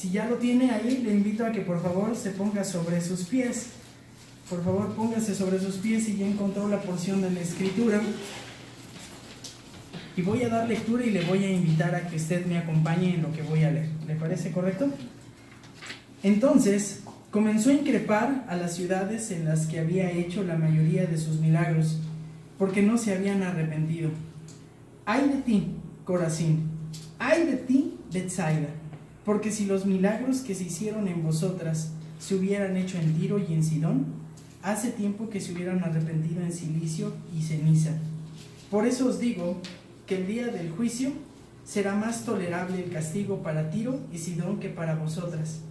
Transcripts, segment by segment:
Si ya lo tiene ahí, le invito a que por favor se ponga sobre sus pies. Por favor, póngase sobre sus pies si ya encontró la porción de la Escritura. Y voy a dar lectura y le voy a invitar a que usted me acompañe en lo que voy a leer. ¿Le parece correcto? Entonces, comenzó a increpar a las ciudades en las que había hecho la mayoría de sus milagros, porque no se habían arrepentido. ¡Ay de ti, Corazín! ¡Ay de ti, Betsaida! Porque si los milagros que se hicieron en vosotras se hubieran hecho en Tiro y en Sidón, hace tiempo que se hubieran arrepentido en silicio y ceniza. Por eso os digo que el día del juicio será más tolerable el castigo para Tiro y Sidón que para vosotras.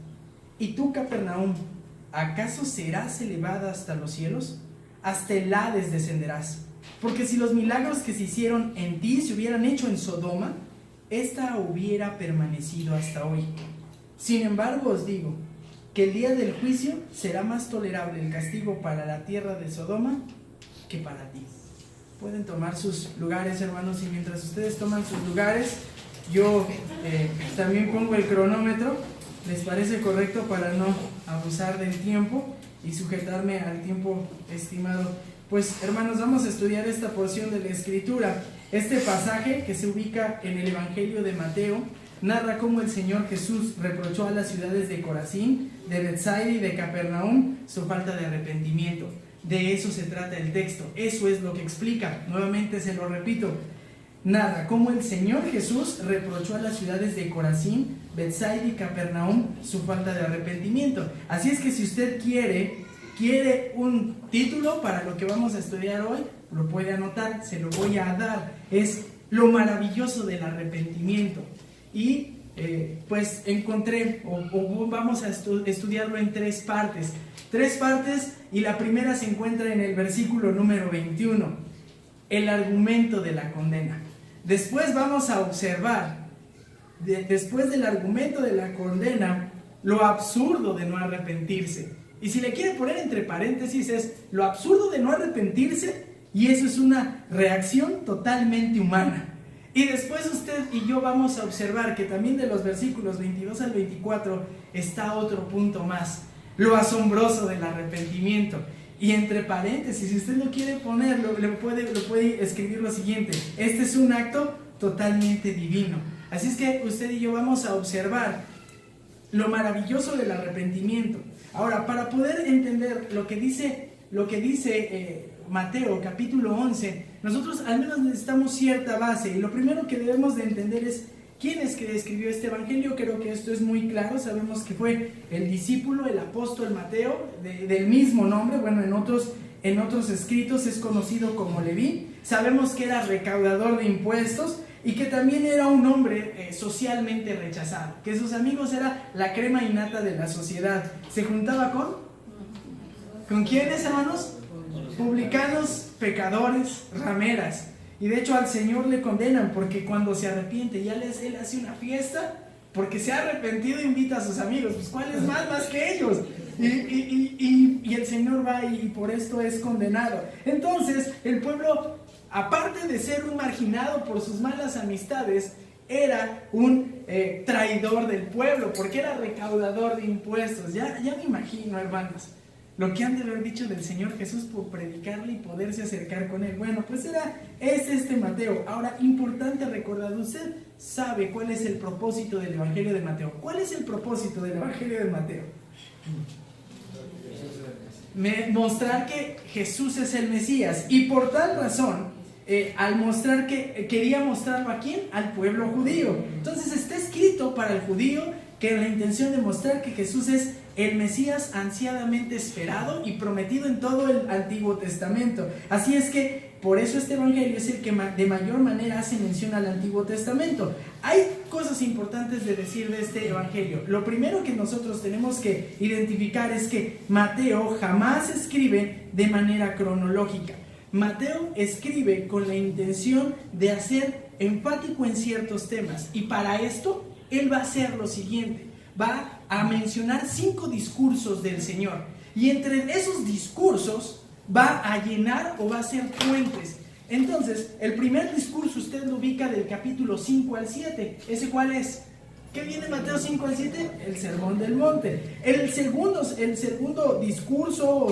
Y tú, Capernaum, ¿acaso serás elevada hasta los cielos? Hasta el Hades descenderás. Porque si los milagros que se hicieron en ti se hubieran hecho en Sodoma, ésta hubiera permanecido hasta hoy. Sin embargo, os digo que el día del juicio será más tolerable el castigo para la tierra de Sodoma que para ti. Pueden tomar sus lugares, hermanos, y mientras ustedes toman sus lugares, yo también pongo el cronómetro. ¿Les parece correcto para no abusar del tiempo y sujetarme al tiempo estimado? Pues, hermanos, vamos a estudiar esta porción de la Escritura. Este pasaje, que se ubica en el Evangelio de Mateo, narra cómo el Señor Jesús reprochó a las ciudades de Corazín, de Betsaida y de Capernaum su falta de arrepentimiento. De eso se trata el texto, eso es lo que explica. Nuevamente se lo repito, narra cómo el Señor Jesús reprochó a las ciudades de Corazín, Betsaida y Capernaum su falta de arrepentimiento. Así es que si usted quiere un título para lo que vamos a estudiar hoy, lo puede anotar, se lo voy a dar. Es lo maravilloso del arrepentimiento. Y pues encontré, o vamos a estudiarlo en tres partes, y la primera se encuentra en el versículo número 21, el argumento de la condena. Después vamos a observar, después del argumento de la condena, lo absurdo de no arrepentirse. Y si le quiere poner entre paréntesis, es lo absurdo de no arrepentirse, y eso es una reacción totalmente humana. Y después usted y yo vamos a observar que también de los versículos 22 al 24 está otro punto más, lo asombroso del arrepentimiento. Y entre paréntesis, si usted lo quiere poner, lo puede escribir lo siguiente: este es un acto totalmente divino. Así es que usted y yo vamos a observar lo maravilloso del arrepentimiento. Ahora, para poder entender lo que dice Mateo capítulo 11, nosotros al menos necesitamos cierta base, y lo primero que debemos de entender es quién es que escribió este evangelio. Creo que esto es muy claro. Sabemos que fue el discípulo, el apóstol Mateo, del mismo nombre. Bueno, en otros escritos es conocido como Leví. Sabemos que era recaudador de impuestos y que también era un hombre socialmente rechazado, que sus amigos era la crema innata de la sociedad. Se juntaba ¿con quiénes, hermanos? Publicanos, pecadores, rameras. Y de hecho al Señor le condenan porque cuando se arrepiente, él hace una fiesta porque se ha arrepentido e invita a sus amigos. Pues ¿cuál es más que ellos? Y el Señor va y por esto es condenado. Entonces el pueblo, aparte de ser un marginado por sus malas amistades, era un traidor del pueblo porque era recaudador de impuestos. Ya me imagino, hermanos, lo que han de haber dicho del Señor Jesús por predicarle y poderse acercar con él. Bueno, pues es este Mateo. Ahora, importante recordar, usted sabe cuál es el propósito del Evangelio de Mateo. ¿Cuál es el propósito del Evangelio de Mateo? Mostrar que Jesús es el Mesías. Y por tal razón, al mostrar que quería mostrarlo ¿a quién? Al pueblo judío. Entonces está escrito para el judío que la intención de mostrar que Jesús es el Mesías ansiadamente esperado y prometido en todo el Antiguo Testamento. Así es que por eso este evangelio es el que de mayor manera hace mención al Antiguo Testamento. Hay cosas importantes de decir de este evangelio. Lo primero que nosotros tenemos que identificar es que Mateo jamás escribe de manera cronológica. Mateo escribe con la intención de hacer enfático en ciertos temas, y para esto él va a hacer lo siguiente: va a mencionar 5 discursos del Señor, y entre esos discursos va a llenar o va a hacer puentes. Entonces, el primer discurso usted lo ubica del capítulo 5 al 7. ¿Ese cuál es? ¿Qué viene Mateo 5 al 7? El Sermón del Monte. El segundo discurso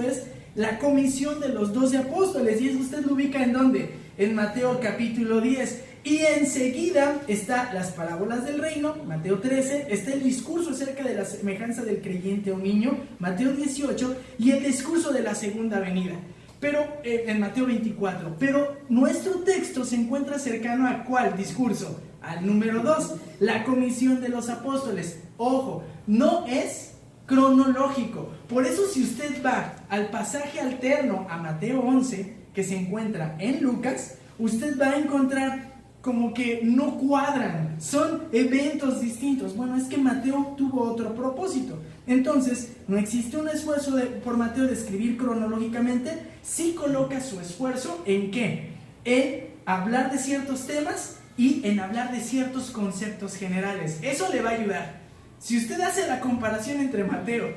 es la comisión de los 12 apóstoles. ¿Y eso usted lo ubica en dónde? En Mateo capítulo 10. Y enseguida está las parábolas del reino, Mateo 13, está el discurso acerca de la semejanza del creyente a un niño, Mateo 18, y el discurso de la segunda venida, pero en Mateo 24. Pero nuestro texto se encuentra cercano a ¿cuál discurso? Al número 2, la comisión de los apóstoles. Ojo, no es cronológico. Por eso si usted va al pasaje alterno a Mateo 11, que se encuentra en Lucas, usted va a encontrar como que no cuadran, son eventos distintos. Bueno, es que Mateo tuvo otro propósito. Entonces, no existe un esfuerzo por Mateo de escribir cronológicamente. Sí coloca su esfuerzo ¿en qué? En hablar de ciertos temas y en hablar de ciertos conceptos generales. Eso le va a ayudar. Si usted hace la comparación entre Mateo,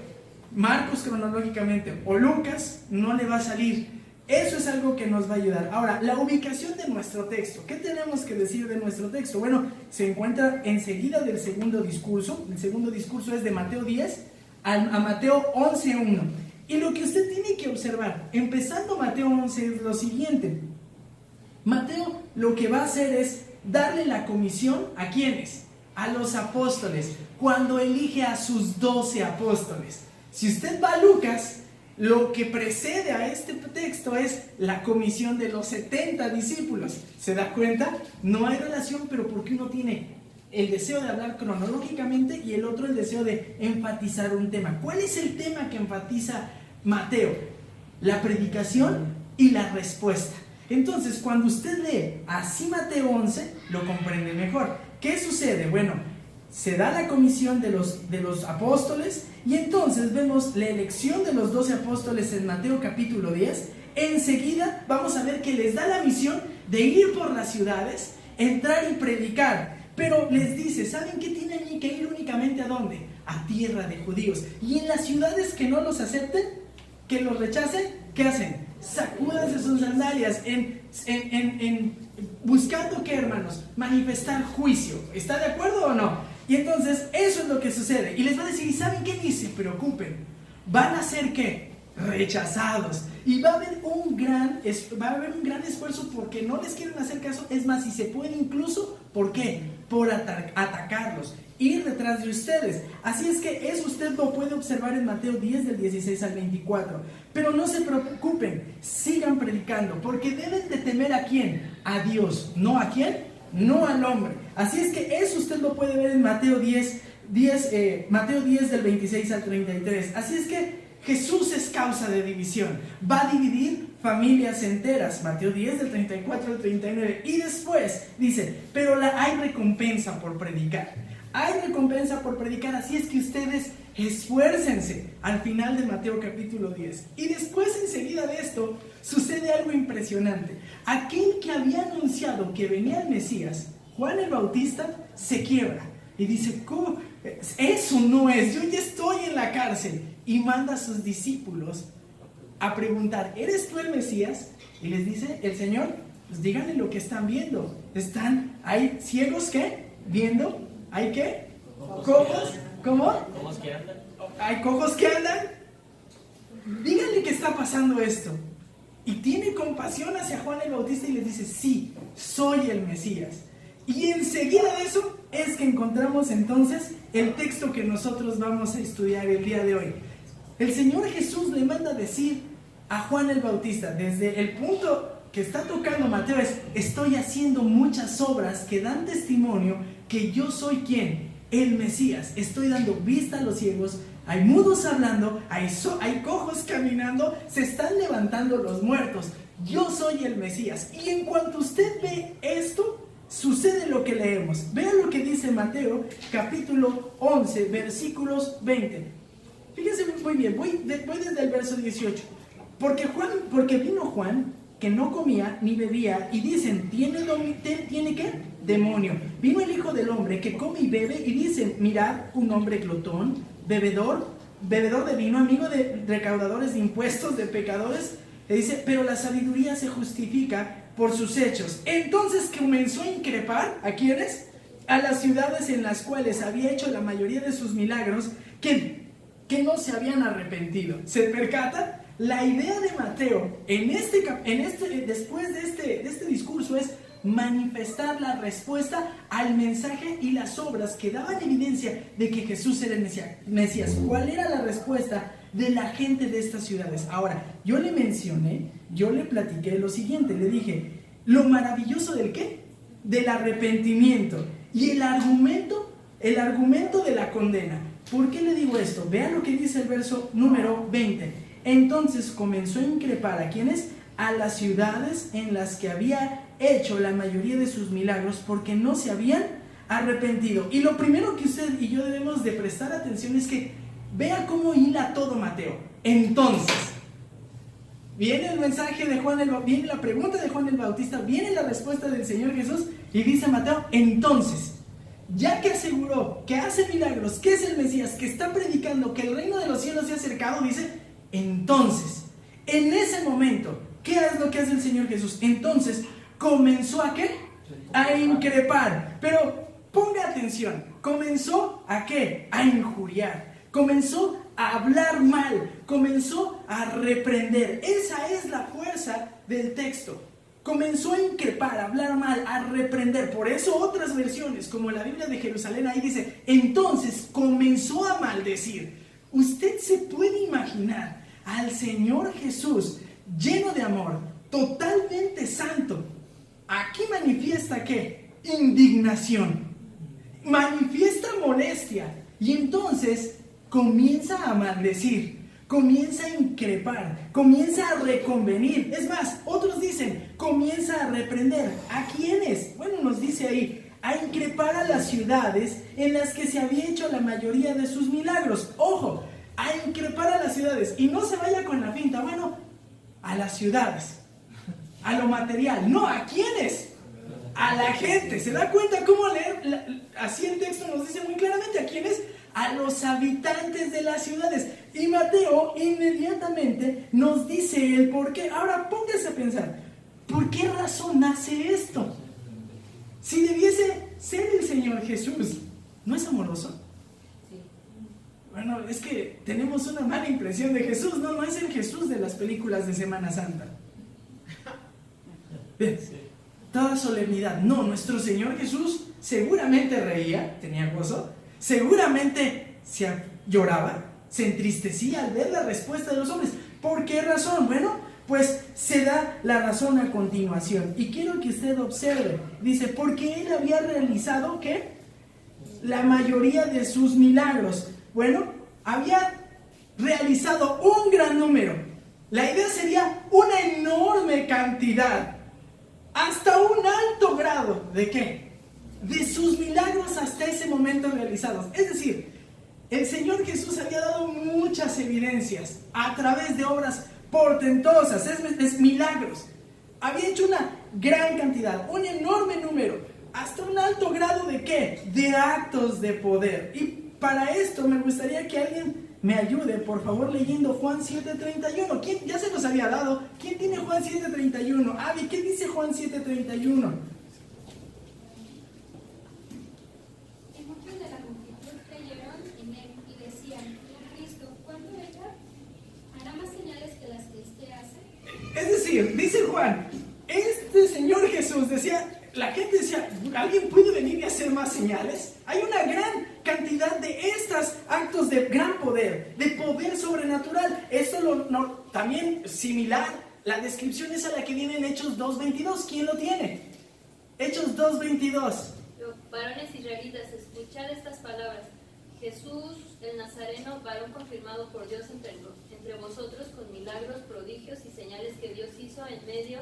Marcos cronológicamente o Lucas, no le va a salir. Eso es algo que nos va a ayudar. Ahora, la ubicación de nuestro texto. ¿Qué tenemos que decir de nuestro texto? Bueno, se encuentra enseguida del segundo discurso. El segundo discurso es de Mateo 10 a Mateo 11:1. Y lo que usted tiene que observar, empezando Mateo 11, es lo siguiente. Mateo lo que va a hacer es darle la comisión ¿a quiénes? A los apóstoles, cuando elige a sus 12 apóstoles. Si usted va a Lucas, lo que precede a este texto es la comisión de los 70 discípulos. ¿Se da cuenta? No hay relación, pero porque uno tiene el deseo de hablar cronológicamente y el otro el deseo de enfatizar un tema. ¿Cuál es el tema que enfatiza Mateo? La predicación y la respuesta. Entonces, cuando usted lee así Mateo 11, lo comprende mejor. ¿Qué sucede? Bueno, se da la comisión de los apóstoles y entonces vemos la elección de los 12 apóstoles en Mateo capítulo 10. Enseguida vamos a ver que les da la misión de ir por las ciudades, entrar y predicar. Pero les dice, ¿saben qué tienen que ir únicamente a dónde? A tierra de judíos. Y en las ciudades que no los acepten, que los rechacen, ¿qué hacen? Sacúdanse sus sandalias buscando ¿qué, hermanos? Manifestar juicio. ¿Está de acuerdo o no? Y entonces eso es lo que sucede. Y les va a decir, ¿y saben qué? Ni se preocupen. ¿Van a ser qué? Rechazados. Y va a haber un gran esfuerzo porque no les quieren hacer caso. Es más, si se puede incluso, ¿por qué? Por atacarlos, ir detrás de ustedes. Así es que eso usted lo puede observar en Mateo 10 del 16 al 24. Pero no se preocupen, sigan predicando, porque deben de temer ¿a quién? A Dios. ¿No a quién? No al hombre. Así es que eso usted lo puede ver en Mateo 10 del 26 al 33. Así es que Jesús es causa de división. Va a dividir familias enteras. Mateo 10 del 34 al 39. Y después dice, pero hay recompensa por predicar. Hay recompensa por predicar. Así es que ustedes esfuércense al final de Mateo capítulo 10. Y después enseguida de esto sucede algo impresionante. Aquel que había anunciado que venía el Mesías, Juan el Bautista, se quiebra y dice, ¿cómo? Eso no es, yo ya estoy en la cárcel. Y manda a sus discípulos a preguntar, ¿eres tú el Mesías? Y les dice el Señor, pues díganle lo que están viendo. ¿Hay ciegos que viendo? ¿Hay qué? ¿Cojos? ¿Cómo? ¿Cojos que andan? ¿Hay cojos que andan? Díganle que está pasando esto. Y tiene compasión hacia Juan el Bautista y les dice, sí, soy el Mesías. Y enseguida de eso es que encontramos entonces el texto que nosotros vamos a estudiar el día de hoy. El Señor Jesús le manda a decir a Juan el Bautista, desde el punto que está tocando Mateo, estoy haciendo muchas obras que dan testimonio que yo soy ¿quién? El Mesías. Estoy dando vista a los ciegos, hay mudos hablando, hay cojos caminando, se están levantando los muertos. Yo soy el Mesías. Y en cuanto usted ve esto, sucede lo que leemos. Vean lo que dice Mateo capítulo 11 versículos 20. Fíjense muy bien, voy desde el verso 18. Porque vino Juan, que no comía ni bebía, y dicen, ¿tiene qué? Demonio. Vino el Hijo del Hombre, que come y bebe, y dicen, mirad, un hombre glotón, bebedor de vino, amigo de recaudadores de impuestos, de pecadores. Y dice, pero la sabiduría se justifica por sus hechos. Entonces comenzó a increpar, ¿a quiénes? a las ciudades en las cuales había hecho la mayoría de sus milagros que no se habían arrepentido. ¿Se percata? La idea de Mateo después de este discurso es manifestar la respuesta al mensaje y las obras que daban evidencia de que Jesús era el Mesías. ¿Cuál era la respuesta de la gente de estas ciudades? Ahora, yo le platiqué lo siguiente, le dije, lo maravilloso del ¿qué? Del arrepentimiento y el argumento de la condena. ¿Por qué le digo esto? Vean lo que dice el verso número 20. Entonces comenzó a increpar ¿a quiénes? A las ciudades en las que había hecho la mayoría de sus milagros porque no se habían arrepentido. Y lo primero que usted y yo debemos de prestar atención es que vea cómo hila todo Mateo. Entonces, viene el mensaje de viene la pregunta de Juan el Bautista, viene la respuesta del Señor Jesús y dice Mateo, entonces, ya que aseguró que hace milagros, que es el Mesías, que está predicando que el reino de los cielos se ha acercado, dice, entonces, en ese momento, ¿qué es lo que hace el Señor Jesús? Entonces, comenzó ¿a qué? A increpar. Pero ponga atención, ¿comenzó a qué? A injuriar. Comenzó a hablar mal, comenzó a reprender. Esa es la fuerza del texto. Comenzó a increpar, a hablar mal, a reprender. Por eso otras versiones, como la Biblia de Jerusalén, ahí dice, entonces comenzó a maldecir. Usted se puede imaginar al Señor Jesús lleno de amor, totalmente santo. Aquí manifiesta ¿qué? Indignación, manifiesta molestia y entonces comienza a maldecir, comienza a increpar, comienza a reconvenir. Es más, otros dicen, comienza a reprender. ¿A quiénes? Bueno, nos dice ahí, a increpar a las ciudades en las que se había hecho la mayoría de sus milagros. Ojo, a increpar a las ciudades. Y no se vaya con la finta, bueno, a las ciudades, a lo material. No, ¿a quiénes? A la gente. ¿Se da cuenta cómo leer? Así el texto nos dice muy claramente, ¿a quiénes? A los habitantes de las ciudades. Y Mateo inmediatamente nos dice el por qué. Ahora póngase a pensar, ¿por qué razón hace esto? Si debiese ser el Señor Jesús, ¿no es amoroso? Bueno, es que tenemos una mala impresión de Jesús. No es el Jesús de las películas de Semana Santa. Toda solemnidad. No, nuestro Señor Jesús seguramente reía, tenía gozo, seguramente lloraba, se entristecía al ver la respuesta de los hombres. ¿Por qué razón? Bueno, pues se da la razón a continuación. Y quiero que usted observe. Dice, porque él había realizado, ¿qué? La mayoría de sus milagros. Bueno, había realizado un gran número. La idea sería una enorme cantidad. Hasta un alto grado. ¿De qué? De sus milagros hasta ese momento realizados. Es decir, el Señor Jesús había dado muchas evidencias a través de obras portentosas, es milagros. Había hecho una gran cantidad, un enorme número, hasta un alto grado de ¿qué? De actos de poder. Y para esto me gustaría que alguien me ayude, por favor, leyendo Juan 7:31. ¿Quién ya se los había dado? ¿Quién tiene Juan 7:31? Avi, ¿qué dice Juan 7:31? Es decir, dice Juan, este Señor Jesús decía, la gente decía, ¿alguien puede venir y hacer más señales? Hay una gran cantidad de estos actos de gran poder, de poder sobrenatural. Esto también similar, la descripción es a la que viene en Hechos 2:22. ¿Quién lo tiene? Hechos 2:22. Varones israelitas, escuchad estas palabras. Jesús, el Nazareno, varón confirmado por Dios entre vosotros con milagros, prodigios y señales que Dios hizo en medio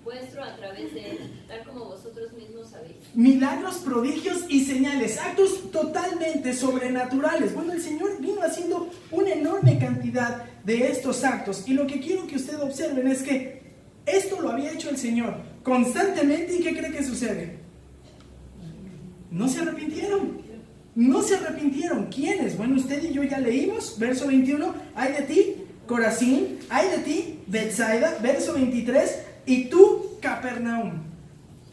vuestro a través de él, tal como vosotros mismos sabéis. Milagros, prodigios y señales, actos totalmente sobrenaturales. Bueno, el Señor vino haciendo una enorme cantidad de estos actos. Y lo que quiero que ustedes observen es que esto lo había hecho el Señor constantemente. ¿Y qué cree que sucede? No se arrepintieron. No se arrepintieron. ¿Quiénes? Bueno, usted y yo ya leímos, verso 21, ay de ti, Corazín, ay de ti, Betsaida, verso 23, y tú, Capernaum.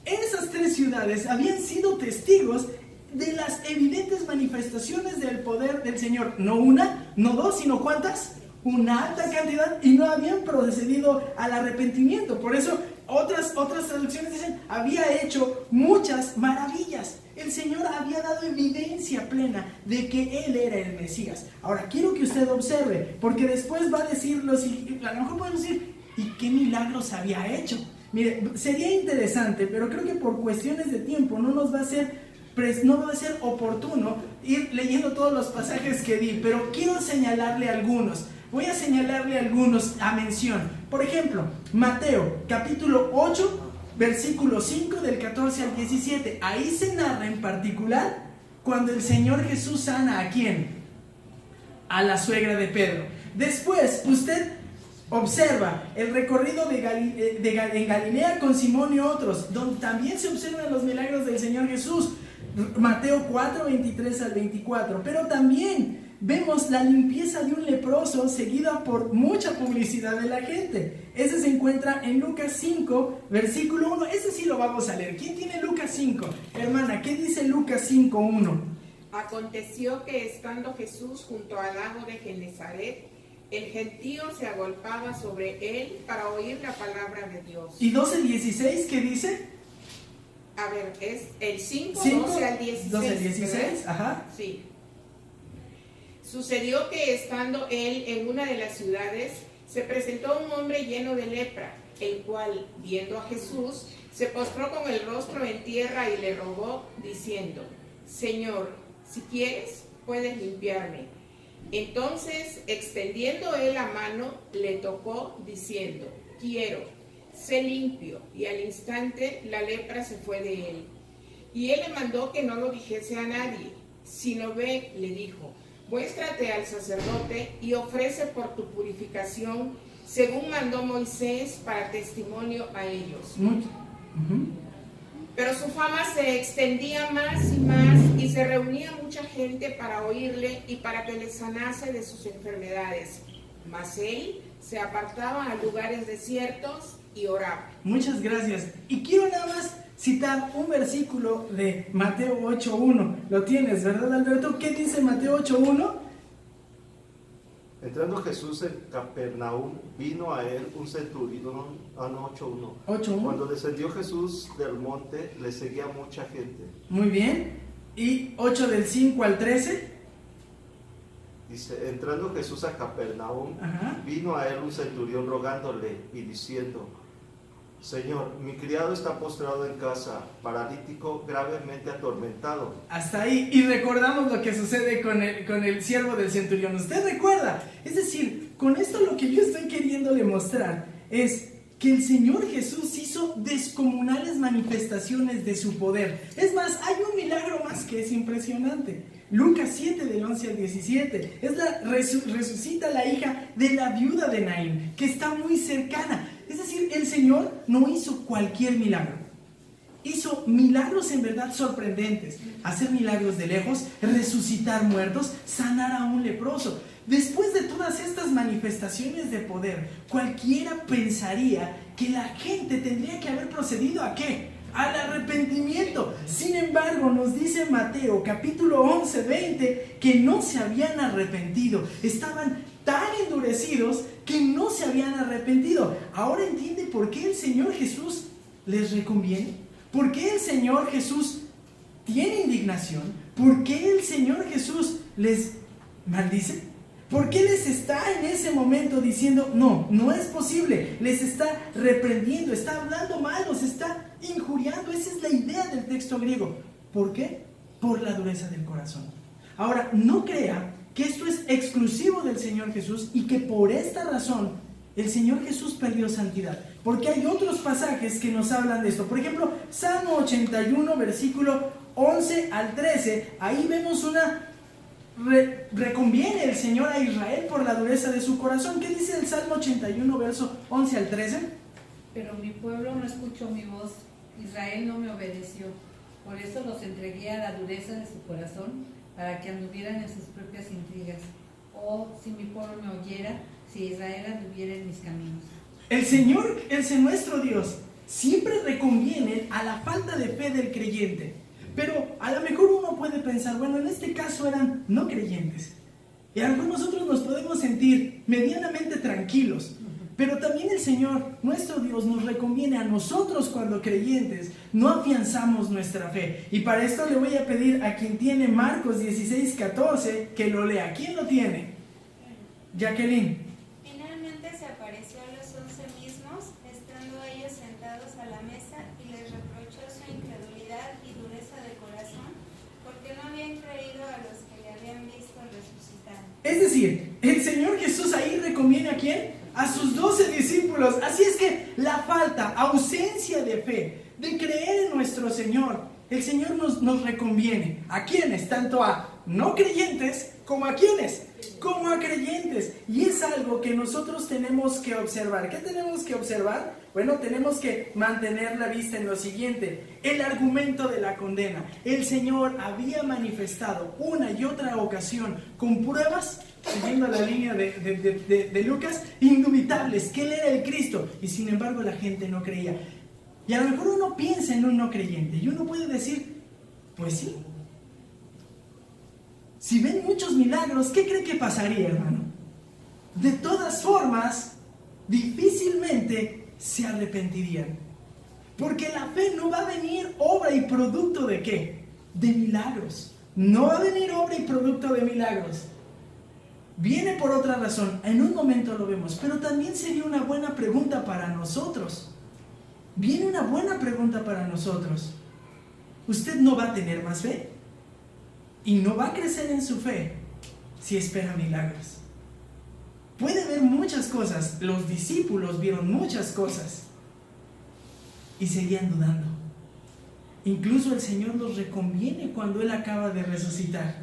Esas tres ciudades habían sido testigos de las evidentes manifestaciones del poder del Señor. No una, no dos, sino ¿cuántas? Una alta cantidad, y no habían procedido al arrepentimiento. Por eso otras traducciones dicen, había hecho muchas maravillas. El Señor había dado evidencia plena de que Él era el Mesías. Ahora, quiero que usted observe, porque después va a decirlo, a lo mejor podemos decir, ¿y qué milagros había hecho? Mire, sería interesante, pero creo que por cuestiones de tiempo no va a ser oportuno ir leyendo todos los pasajes que di, pero quiero señalarle algunos. Voy a señalarle algunos a mención. Por ejemplo, Mateo, capítulo 8, versículo 5, del 14 al 17. Ahí se narra en particular cuando el Señor Jesús sana ¿a quién? A la suegra de Pedro. Después, usted observa el recorrido en Galilea con Simón y otros, donde también se observan los milagros del Señor Jesús. Mateo 4, 23 al 24. Pero también vemos la limpieza de un leproso seguida por mucha publicidad de la gente. Ese se encuentra en Lucas 5, versículo 1. Ese sí lo vamos a leer. ¿Quién tiene Lucas 5? Hermana, ¿qué dice Lucas 5, 1? Aconteció que estando Jesús junto al lago de Genezaret, el gentío se agolpaba sobre él para oír la palabra de Dios. ¿Y 12, 16 qué dice? A ver, es el 5, 12 al 16. 12 al 16, ¿verdad? ajá. Sí. Sucedió que estando él en una de las ciudades, se presentó un hombre lleno de lepra, el cual, viendo a Jesús, se postró con el rostro en tierra y le rogó, diciendo, Señor, si quieres, puedes limpiarme. Entonces, extendiendo él la mano, le tocó, diciendo, quiero, sé limpio. Y al instante la lepra se fue de él. Y él le mandó que no lo dijese a nadie, sino ve, le dijo, muéstrate al sacerdote y ofrece por tu purificación, según mandó Moisés, para testimonio a ellos. Pero su fama se extendía más y más, y se reunía mucha gente para oírle y para que le sanase de sus enfermedades. Mas él se apartaba a lugares desiertos y oraba. Muchas gracias. Y quiero nada más citar un versículo de Mateo 8.1. Lo tienes, ¿verdad, Alberto? ¿Qué dice Mateo 8.1? Entrando Jesús en Capernaum, vino a él un centurión, 8.1. Cuando descendió Jesús del monte, le seguía mucha gente. Muy bien. ¿Y 8 del 5 al 13? Dice, entrando Jesús a Capernaum, vino a él un centurión rogándole y diciendo, Señor, mi criado está postrado en casa, paralítico, gravemente atormentado. Hasta ahí. Y recordamos lo que sucede con el siervo del centurión. ¿Usted recuerda? Es decir, con esto lo que yo estoy queriéndole mostrar es que el Señor Jesús hizo descomunales manifestaciones de su poder. Es más, hay un milagro más que es impresionante. Lucas 7 del 11 al 17. Resucita la hija de la viuda de Naín, que está muy cercana. Es decir, el Señor no hizo cualquier milagro. Hizo milagros en verdad sorprendentes. Hacer milagros de lejos, resucitar muertos, sanar a un leproso. Después de todas estas manifestaciones de poder, cualquiera pensaría que la gente tendría que haber procedido ¿a qué? Al arrepentimiento. Sin embargo, nos dice Mateo capítulo 11, 20 que no se habían arrepentido. Estaban tan endurecidos que no se habían arrepentido. Ahora entiende por qué el Señor Jesús les reconviene, por qué el Señor Jesús tiene indignación, por qué el Señor Jesús les maldice. ¿Por qué les está en ese momento diciendo, no es posible? Les está reprendiendo, está hablando mal, los está injuriando. Esa es la idea del texto griego. ¿Por qué? Por la dureza del corazón. Ahora, no crea que esto es exclusivo del Señor Jesús y que por esta razón el Señor Jesús perdió santidad. Porque hay otros pasajes que nos hablan de esto. Por ejemplo, Salmo 81, versículo 11 al 13. Ahí vemos una... reconviene el Señor a Israel por la dureza de su corazón. ¿Qué dice el Salmo 81, verso 11 al 13? Pero mi pueblo no escuchó mi voz, Israel no me obedeció. Por eso los entregué a la dureza de su corazón, para que anduvieran en sus propias intrigas. Oh, si mi pueblo me oyera, si Israel anduviera en mis caminos. El Señor, nuestro Dios, siempre reconviene a la falta de fe del creyente. Pero a lo mejor uno puede pensar, bueno, en este caso eran no creyentes. Y a lo mejor nosotros nos podemos sentir medianamente tranquilos. Pero también el Señor, nuestro Dios, nos reconviene a nosotros cuando creyentes no afianzamos nuestra fe. Y para esto le voy a pedir a quien tiene Marcos 16:14 que lo lea. ¿Quién lo tiene? Jacqueline. Finalmente se apareció a los 11 mismos, estando ellos sentados a la mesa, y les reprochó su incredulidad y dureza de corazón, porque no habían creído a los que le habían visto resucitar. Es decir, el Señor Jesús ahí recomienda ¿a quién? A sus 12 discípulos. Así es que la falta, ausencia de fe, de creer en nuestro Señor, el Señor nos reconviene. ¿A quiénes? Tanto a no creyentes como a quiénes, como a creyentes. Y es algo que nosotros tenemos que observar. ¿Qué tenemos que observar? Bueno, tenemos que mantener la vista en lo siguiente: el argumento de la condena. El Señor había manifestado una y otra ocasión con pruebas, siguiendo la línea de Lucas, indubitables, que Él era el Cristo, y sin embargo la gente no creía. Y a lo mejor uno piensa en un no creyente y uno puede decir, pues sí, si ven muchos milagros, ¿qué cree que pasaría, hermano? De todas formas, difícilmente se arrepentirían, porque la fe no va a venir obra y producto ¿de qué? De milagros. No va a venir obra y producto de milagros. Viene por otra razón, en un momento lo vemos, pero también sería una buena pregunta para nosotros. Viene una buena pregunta para nosotros. ¿Usted no va a tener más fe? Y no va a crecer en su fe si espera milagros. Puede ver muchas cosas, los discípulos vieron muchas cosas y seguían dudando. Incluso el Señor los reconviene cuando Él acaba de resucitar.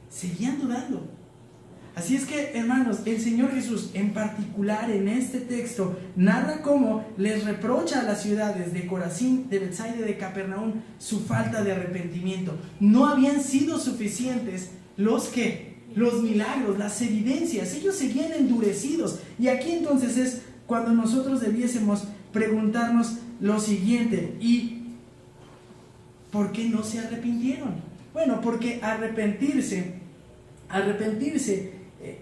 Seguían dudando. Así es que, hermanos, el Señor Jesús, en particular en este texto, narra cómo les reprocha a las ciudades de Corazín, de Betsaida y de Capernaum su falta de arrepentimiento. No habían sido suficientes los milagros, las evidencias. Ellos seguían endurecidos. Y aquí entonces es cuando nosotros debiésemos preguntarnos lo siguiente: ¿y por qué no se arrepintieron? Bueno, porque arrepentirse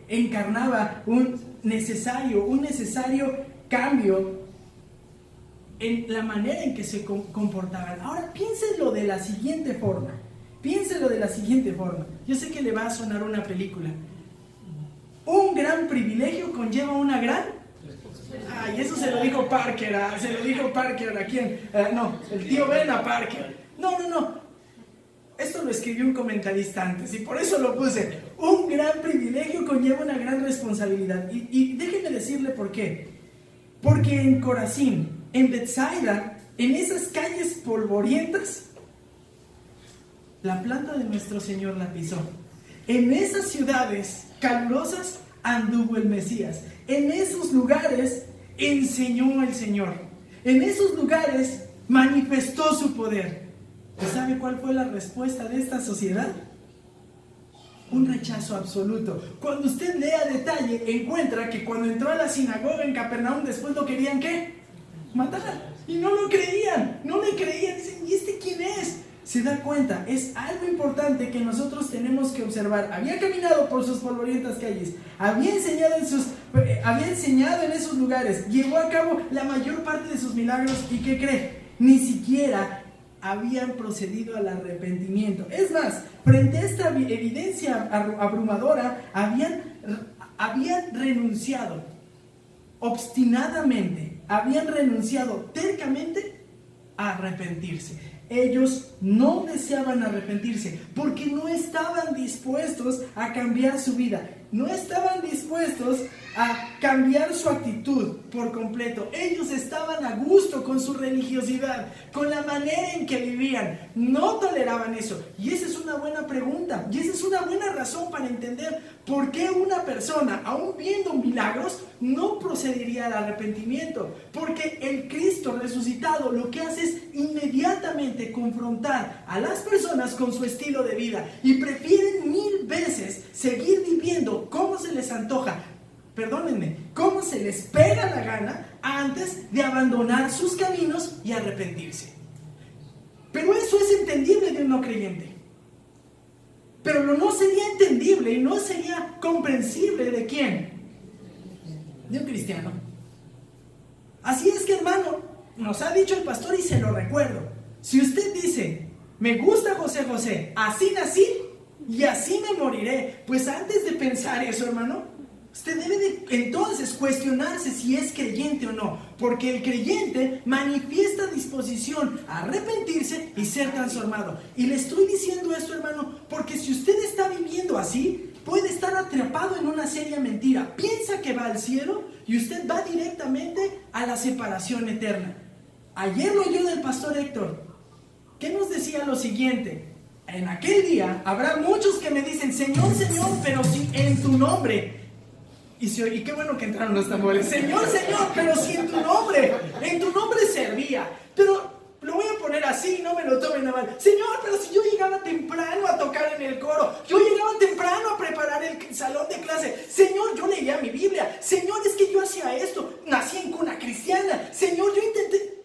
encarnaba un necesario cambio en la manera en que se comportaban. Ahora piénsenlo de la siguiente forma. Yo sé que le va a sonar una película. Un gran privilegio conlleva una gran... Ay, eso se lo dijo Parker. ¿A quién? No, el tío Ben a Parker. No. Esto lo escribió un comentarista antes y por eso lo puse. Un gran privilegio conlleva una gran responsabilidad. Y déjenme decirle por qué. Porque en Corazín, en Betsaida, en esas calles polvorientas, la planta de nuestro Señor la pisó. En esas ciudades calurosas anduvo el Mesías. En esos lugares enseñó el Señor. En esos lugares manifestó su poder. ¿Y sabe cuál fue la respuesta de esta sociedad? Un rechazo absoluto. Cuando usted lea a detalle, encuentra que cuando entró a la sinagoga en Capernaum, después lo querían ¿qué? Matar. Y no lo creían, no le creían. Dicen, ¿y este quién es? Se da cuenta, es algo importante que nosotros tenemos que observar. Había caminado por sus polvorientas calles, había enseñado en esos lugares, llevó a cabo la mayor parte de sus milagros. ¿Y qué cree? Ni siquiera habían procedido al arrepentimiento. Es más, frente a esta evidencia abrumadora, habían renunciado obstinadamente, habían renunciado tercamente a arrepentirse. Ellos no deseaban arrepentirse porque no estaban dispuestos a cambiar su vida, no estaban dispuestos a cambiar su actitud por completo. Ellos estaban a gusto con su religiosidad, con la manera en que vivían, no toleraban eso. Y esa es una buena pregunta, y esa es una buena razón para entender por qué una persona, aún viendo milagros, no procedería al arrepentimiento. Porque el Cristo resucitado lo que hace es inmediatamente confrontar a las personas con su estilo de vida y prefieren 1000 veces seguir viviendo como se les antoja, cómo se les pega la gana, antes de abandonar sus caminos y arrepentirse. Pero eso es entendible de un no creyente. Pero no sería entendible y no sería comprensible ¿de quién? De un cristiano. Así es que, hermano, nos ha dicho el pastor y se lo recuerdo. Si usted dice, me gusta José José, así nací y así me moriré, pues antes de pensar eso, hermano, usted debe de entonces cuestionarse si es creyente o no, porque el creyente manifiesta disposición a arrepentirse y ser transformado. Y le estoy diciendo esto, hermano, porque si usted está viviendo así, puede estar atrapado en una seria mentira. Piensa que va al cielo y usted va directamente a la separación eterna. Ayer lo oyó del pastor Héctor, que nos decía lo siguiente: en aquel día habrá muchos que me dicen, Señor, Señor, pero si en tu nombre... Y qué bueno que entraron los tambores. Señor, Señor, pero si en tu nombre servía. Pero lo voy a poner así, no me lo tomen a mal. Señor, pero si yo llegaba temprano a tocar en el coro, yo llegaba temprano a preparar el salón de clase. Señor, yo leía mi Biblia. Señor, es que yo hacía esto. Nací en cuna cristiana. Señor, yo intenté...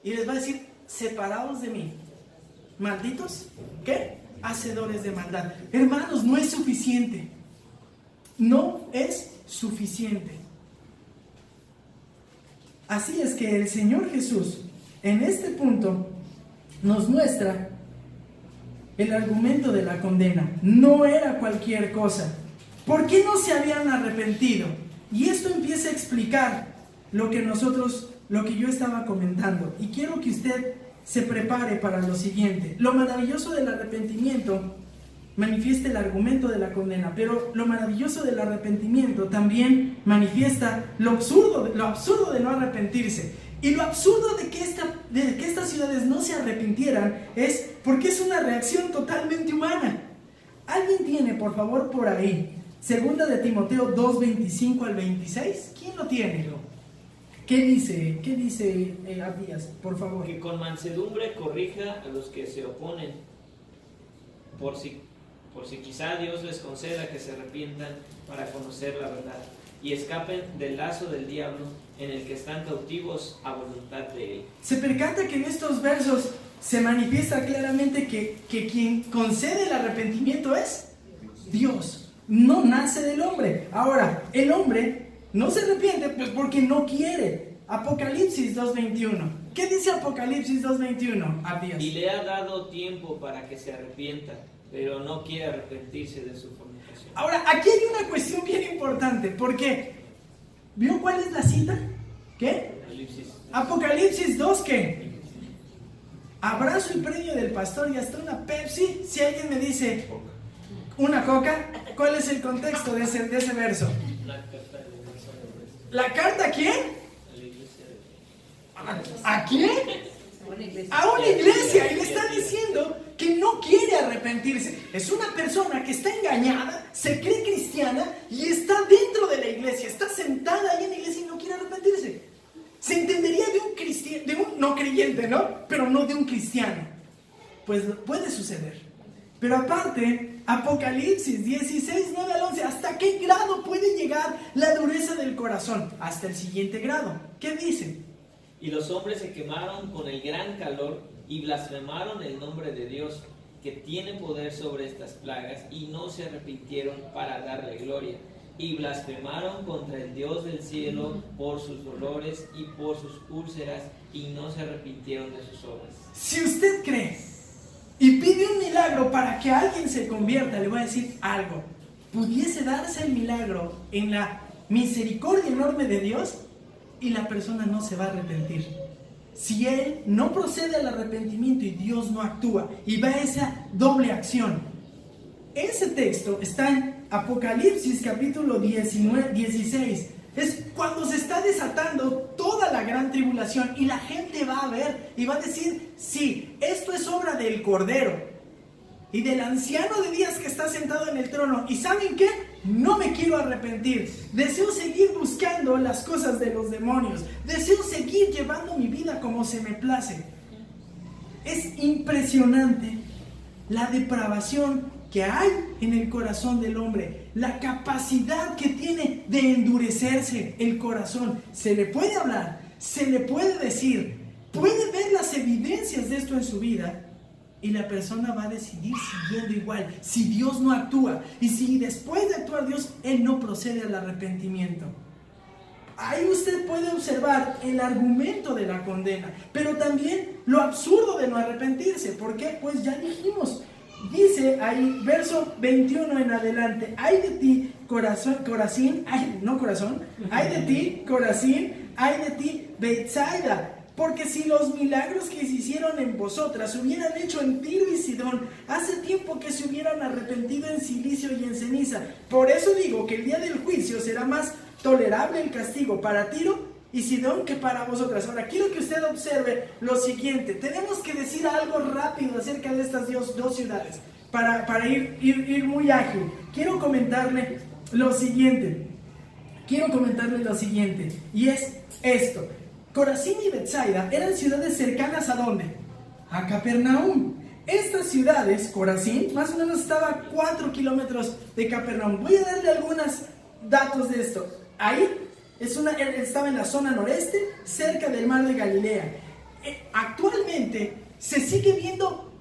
Y les va a decir, separaos de mí, malditos, ¿qué? Hacedores de maldad. Hermanos, no es suficiente. No es suficiente. Así es que el Señor Jesús en este punto nos muestra el argumento de la condena. No era cualquier cosa. ¿Por qué no se habían arrepentido? Y esto empieza a explicar lo que yo estaba comentando. Y quiero que usted se prepare para lo siguiente. Lo maravilloso del arrepentimiento manifiesta el argumento de la condena, pero lo maravilloso del arrepentimiento también manifiesta lo absurdo de no arrepentirse. Y lo absurdo de que estas ciudades no se arrepintieran es porque es una reacción totalmente humana. ¿Alguien tiene, por favor, por ahí, 2 de Timoteo 2:25 al 26? ¿Quién lo tiene? ¿Qué dice Abías? Por favor. Que con mansedumbre corrija a los que se oponen, por si quizá Dios les conceda que se arrepientan para conocer la verdad y escapen del lazo del diablo en el que están cautivos a voluntad de él. Se percata que en estos versos se manifiesta claramente que quien concede el arrepentimiento es Dios, no nace del hombre. Ahora, el hombre no se arrepiente pues porque no quiere. Apocalipsis 2:21. ¿Qué dice Apocalipsis 2:21? Abías. Y le ha dado tiempo para que se arrepienta, pero no quiere arrepentirse de su fornicación. Ahora, aquí hay una cuestión bien importante, porque ¿vio cuál es la cita? ¿Qué? Apocalipsis 2, ¿qué? Abrazo y premio del pastor y hasta una Pepsi. Si alguien me dice una coca, ¿cuál es el contexto de ese verso? ¿La carta a quién? ¿A quién? A una iglesia. Y le está diciendo que no quiere arrepentirse. Es una persona que está engañada, se cree cristiana y está dentro de la iglesia, está sentada ahí en la iglesia y no quiere arrepentirse. Se entendería de un no creyente, ¿no? Pero no de un cristiano. Pues puede suceder. Pero aparte, Apocalipsis 16, 9 al 11, ¿hasta qué grado puede llegar la dureza del corazón? Hasta el siguiente grado. ¿Qué dice? Y los hombres se quemaron con el gran calor y blasfemaron el nombre de Dios, que tiene poder sobre estas plagas, y no se arrepintieron para darle gloria. Y blasfemaron contra el Dios del cielo por sus dolores y por sus úlceras, y no se arrepintieron de sus obras. Si usted cree y pide un milagro para que alguien se convierta, le voy a decir algo. Pudiese darse el milagro en la misericordia enorme de Dios y la persona no se va a arrepentir. Si él no procede al arrepentimiento y Dios no actúa y va a esa doble acción. Ese texto está en Apocalipsis capítulo 16. Es cuando se está desatando toda la gran tribulación y la gente va a ver y va a decir, sí, esto es obra del Cordero y del anciano de días que está sentado en el trono. ¿Y saben qué? No me quiero arrepentir. Deseo seguir buscando las cosas de los demonios. Deseo seguir llevando mi vida como se me place. Es impresionante la depravación que hay en el corazón del hombre, la capacidad que tiene de endurecerse el corazón. Se le puede hablar, se le puede decir, puede ver las evidencias de esto en su vida y la persona va a decidir siguiendo igual, si Dios no actúa, y si después de actuar Dios, Él no procede al arrepentimiento. Ahí usted puede observar el argumento de la condena, pero también lo absurdo de no arrepentirse. ¿Por qué? Pues ya dijimos, dice ahí, verso 21 en adelante, ay de ti, Corazín, ay de ti, Corazín, ay de ti, Betsaida, porque si los milagros que se hicieron en vosotras se hubieran hecho en Tiro y Sidón, hace tiempo que se hubieran arrepentido en silicio y en ceniza. Por eso digo que el día del juicio será más tolerable el castigo para Tiro y Sidón que para vosotras. Ahora, quiero que usted observe lo siguiente. Tenemos que decir algo rápido acerca de estas dos ciudades, para ir muy ágil. Quiero comentarle lo siguiente, y es esto. Corazín y Betsaida eran ciudades cercanas ¿a dónde? A Capernaum. Estas ciudades, Corazín, más o menos estaba a 4 kilómetros de Capernaum. Voy a darle algunos datos de esto. Ahí estaba en la zona noreste, cerca del mar de Galilea. Actualmente se sigue viendo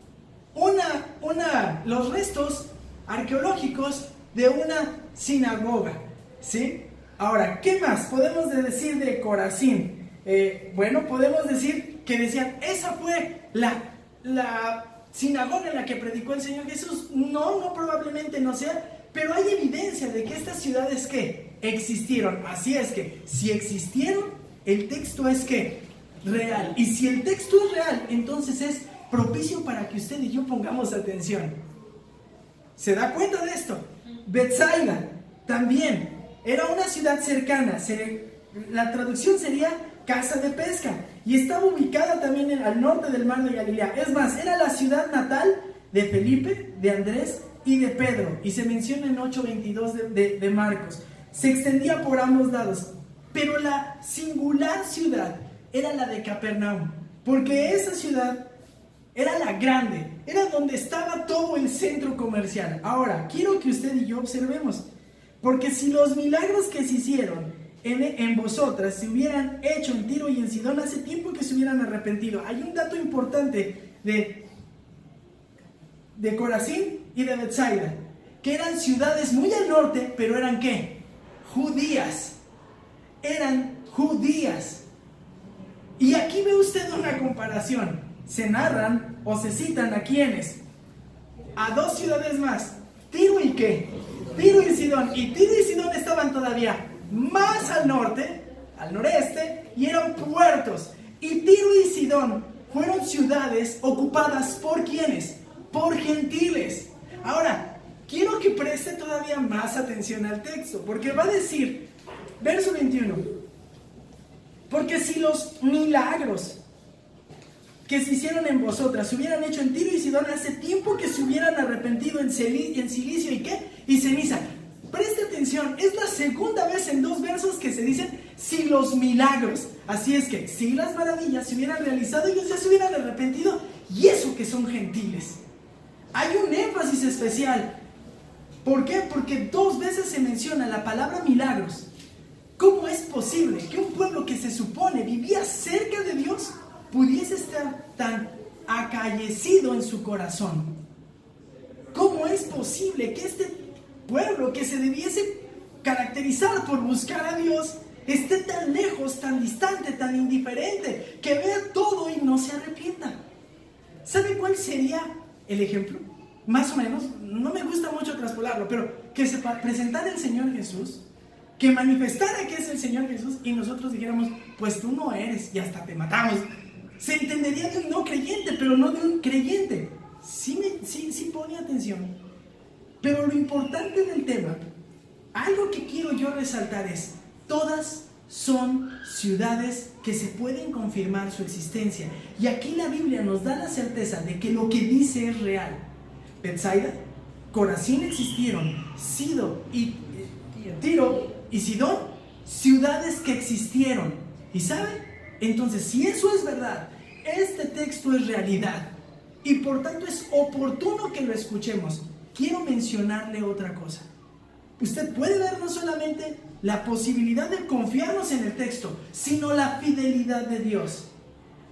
los restos arqueológicos de una sinagoga, ¿sí? Ahora, ¿qué más podemos decir de Corazín? Bueno, podemos decir que decían, esa fue la sinagoga en la que predicó el Señor Jesús. No, probablemente no sea, pero hay evidencia de que estas ciudades, ¿qué? Existieron. Así es que, si existieron, el texto es, ¿qué? Real. Y si el texto es real, entonces es propicio para que usted y yo pongamos atención. ¿Se da cuenta de esto? Betsaida también era una ciudad cercana. La traducción sería casa de pesca, y estaba ubicada también al norte del mar de Galilea. Es más, era la ciudad natal de Felipe, de Andrés y de Pedro, y se menciona en 8:22 de Marcos. Se extendía por ambos lados, pero la singular ciudad era la de Capernaum, porque esa ciudad era la grande, era donde estaba todo el centro comercial. Ahora, quiero que usted y yo observemos, porque si los milagros que se hicieron en vosotras se hubieran hecho en Tiro y en Sidón, hace tiempo que se hubieran arrepentido. Hay un dato importante de Corazín y de Betsaida, que eran ciudades muy al norte, pero eran ¿qué? Judías. Eran judías. Y aquí ve usted una comparación. Se narran o se citan a quiénes, a dos ciudades más, Tiro y ¿qué? Tiro y Sidón. Y Tiro y Sidón estaban todavía más al norte, al noreste, y eran puertos. Y Tiro y Sidón fueron ciudades ocupadas ¿por quiénes? Por gentiles. Ahora, quiero que preste todavía más atención al texto, porque va a decir, verso 21, porque si los milagros que se hicieron en vosotras se hubieran hecho en Tiro y Sidón, hace tiempo que se hubieran arrepentido en silicio y ¿qué? Y ceniza. Preste atención, es la segunda vez en 2 versos que se dicen si los milagros. Así es que si las maravillas se hubieran realizado, ellos ya se hubieran arrepentido, y eso que son gentiles. Hay un énfasis especial. ¿Por qué? Porque 2 veces se menciona la palabra milagros. ¿Cómo es posible que un pueblo que se supone vivía cerca de Dios pudiese estar tan acallecido en su corazón? ¿Cómo es posible que este pueblo que se debiese caracterizar por buscar a Dios esté tan lejos, tan distante, tan indiferente, que vea todo y no se arrepienta? ¿Sabe cuál sería el ejemplo? Más o menos, no me gusta mucho traspolarlo, pero que se presentara el Señor Jesús, que manifestara que es el Señor Jesús, y nosotros dijéramos, pues tú no eres, y hasta te matamos. Se entendería de un no creyente, pero no de un creyente. Sí pone atención. Pero lo importante del tema, algo que quiero yo resaltar es, todas son ciudades que se pueden confirmar su existencia. Y aquí la Biblia nos da la certeza de que lo que dice es real. Betsaida, Corazín existieron, Tiro y Sidón, ciudades que existieron. ¿Y saben? Entonces, si eso es verdad, este texto es realidad, y por tanto es oportuno que lo escuchemos. Quiero mencionarle otra cosa. Usted puede ver no solamente la posibilidad de confiarnos en el texto, sino la fidelidad de Dios.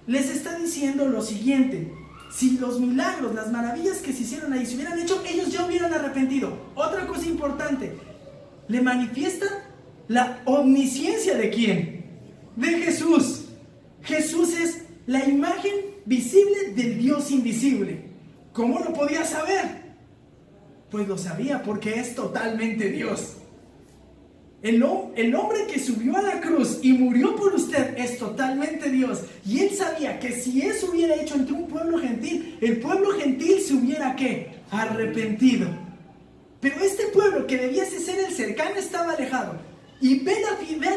Les está diciendo lo siguiente: si los milagros, las maravillas que se hicieron ahí se hubieran hecho, ellos ya hubieran arrepentido. Otra cosa importante, le manifiesta la omnisciencia ¿de quién? De Jesús. Jesús es la imagen visible del Dios invisible. ¿Cómo lo podía saber? Pues lo sabía porque es totalmente Dios. El hombre que subió a la cruz y murió por usted es totalmente Dios. Y él sabía que si eso hubiera hecho entre un pueblo gentil, el pueblo gentil se hubiera ¿qué? Arrepentido. Pero este pueblo que debiese ser el cercano estaba alejado. Y ve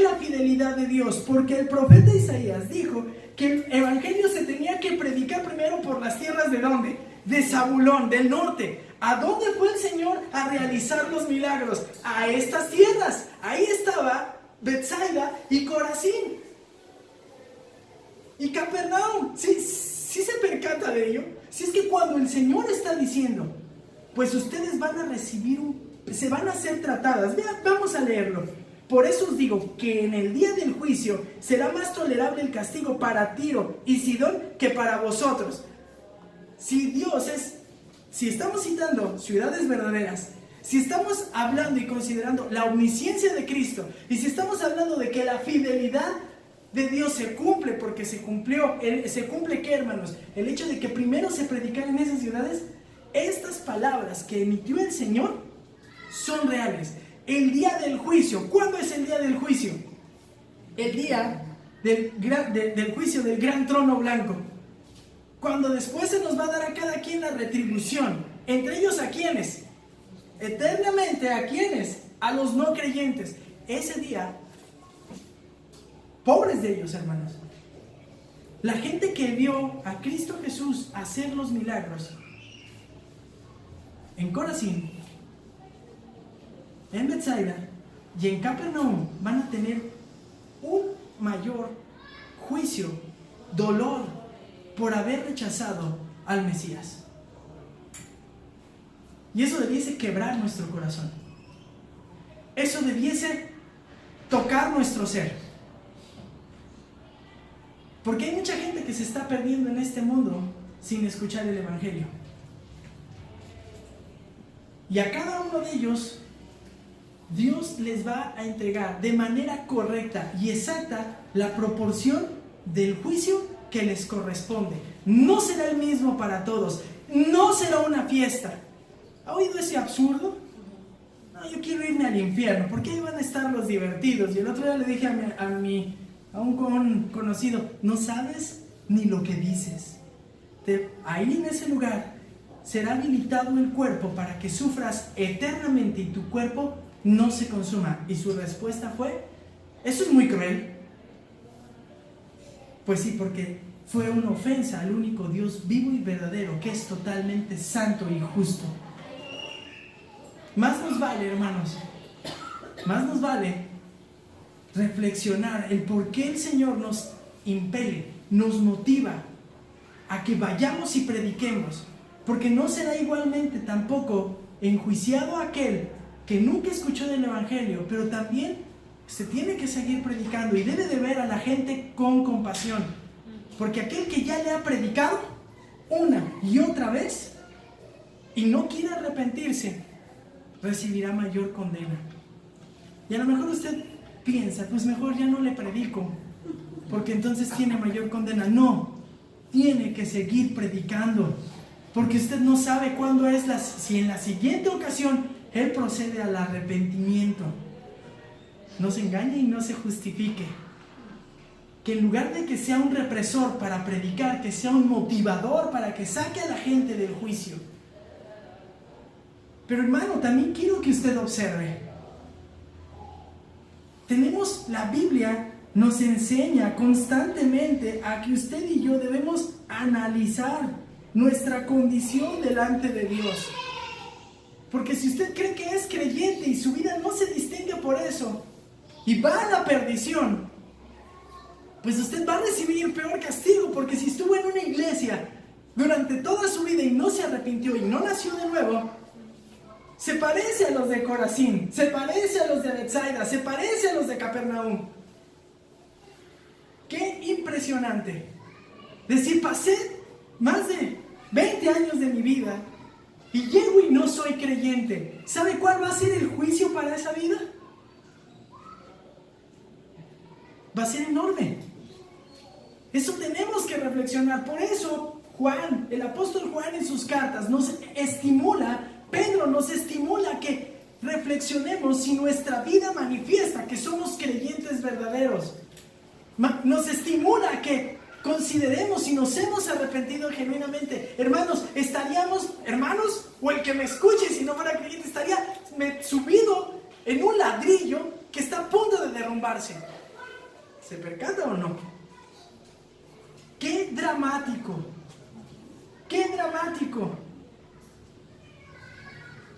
la fidelidad de Dios, porque el profeta Isaías dijo que el evangelio se tenía que predicar primero por las tierras ¿de dónde? De Zabulón, del norte. ¿A dónde fue el Señor a realizar los milagros? A estas tierras. Ahí estaba Betsaida y Corazín. Y Capernaum. ¿Sí se percata de ello? Si es que cuando el Señor está diciendo, pues ustedes van a recibir se van a ser tratadas. Vean, vamos a leerlo. Por eso os digo que en el día del juicio será más tolerable el castigo para Tiro y Sidón que para vosotros. Si estamos citando ciudades verdaderas, si estamos hablando y considerando la omnisciencia de Cristo, y si estamos hablando de que la fidelidad de Dios se cumple, porque se cumple ¿qué, hermanos? El hecho de que primero se predicara en esas ciudades, estas palabras que emitió el Señor son reales. El día del juicio, ¿cuándo es el día del juicio? El día del juicio del gran trono blanco. Cuando después se nos va a dar a cada quien la retribución. Entre ellos, ¿a quiénes? Eternamente, ¿a quiénes? A los no creyentes. Ese día, pobres de ellos, hermanos. La gente que vio a Cristo Jesús hacer los milagros en Corazín, en Betsaida y en Capernaum van a tener un mayor juicio, dolor, por haber rechazado al Mesías. Y eso debiese quebrar nuestro corazón. Eso debiese tocar nuestro ser. Porque hay mucha gente que se está perdiendo en este mundo sin escuchar el Evangelio. Y a cada uno de ellos, Dios les va a entregar de manera correcta y exacta la proporción del juicio que les corresponde. No será el mismo para todos. No será una fiesta. ¿Ha oído ese absurdo? No, yo quiero irme al infierno, porque ahí van a estar los divertidos. Y el otro día le dije a un conocido, no sabes ni lo que dices. Ahí en ese lugar será habilitado el cuerpo para que sufras eternamente y tu cuerpo no se consuma. Y su respuesta fue, eso es muy cruel. Pues sí, porque fue una ofensa al único Dios vivo y verdadero, que es totalmente santo y justo. Más nos vale, hermanos, más nos vale reflexionar el por qué el Señor nos impele, nos motiva a que vayamos y prediquemos, porque no será igualmente tampoco enjuiciado aquel que nunca escuchó del Evangelio, pero también se tiene que seguir predicando y debe de ver a la gente con compasión, porque aquel que ya le ha predicado una y otra vez y no quiere arrepentirse, recibirá mayor condena. Y a lo mejor usted piensa, pues mejor ya no le predico, porque entonces tiene mayor condena. No, tiene que seguir predicando, porque usted no sabe cuándo es si en la siguiente ocasión Él procede al arrepentimiento. No se engañe y no se justifique. Que en lugar de que sea un represor para predicar, que sea un motivador para que saque a la gente del juicio. Pero hermano, también quiero que usted observe. La Biblia nos enseña constantemente a que usted y yo debemos analizar nuestra condición delante de Dios. Porque si usted cree que es creyente y su vida no se distingue por eso, y va a la perdición, pues usted va a recibir peor castigo, porque si estuvo en una iglesia durante toda su vida y no se arrepintió y no nació de nuevo, se parece a los de Corazín, se parece a los de Betsaida, se parece a los de Capernaum. ¡Qué impresionante! Decir, pasé más de 20 años de mi vida y llego y no soy creyente, ¿sabe cuál va a ser el juicio para esa vida? Va a ser enorme. Eso tenemos que reflexionar. Por eso Juan, el apóstol Juan en sus cartas nos estimula, Pedro nos estimula que reflexionemos si nuestra vida manifiesta que somos creyentes verdaderos. Nos estimula que consideremos si nos hemos arrepentido genuinamente. Hermanos, hermanos, o el que me escuche, si no fuera creyente, estaría subido en un ladrillo que está a punto de derrumbarse. ¿Se percata o no? ¡Qué dramático! ¡Qué dramático!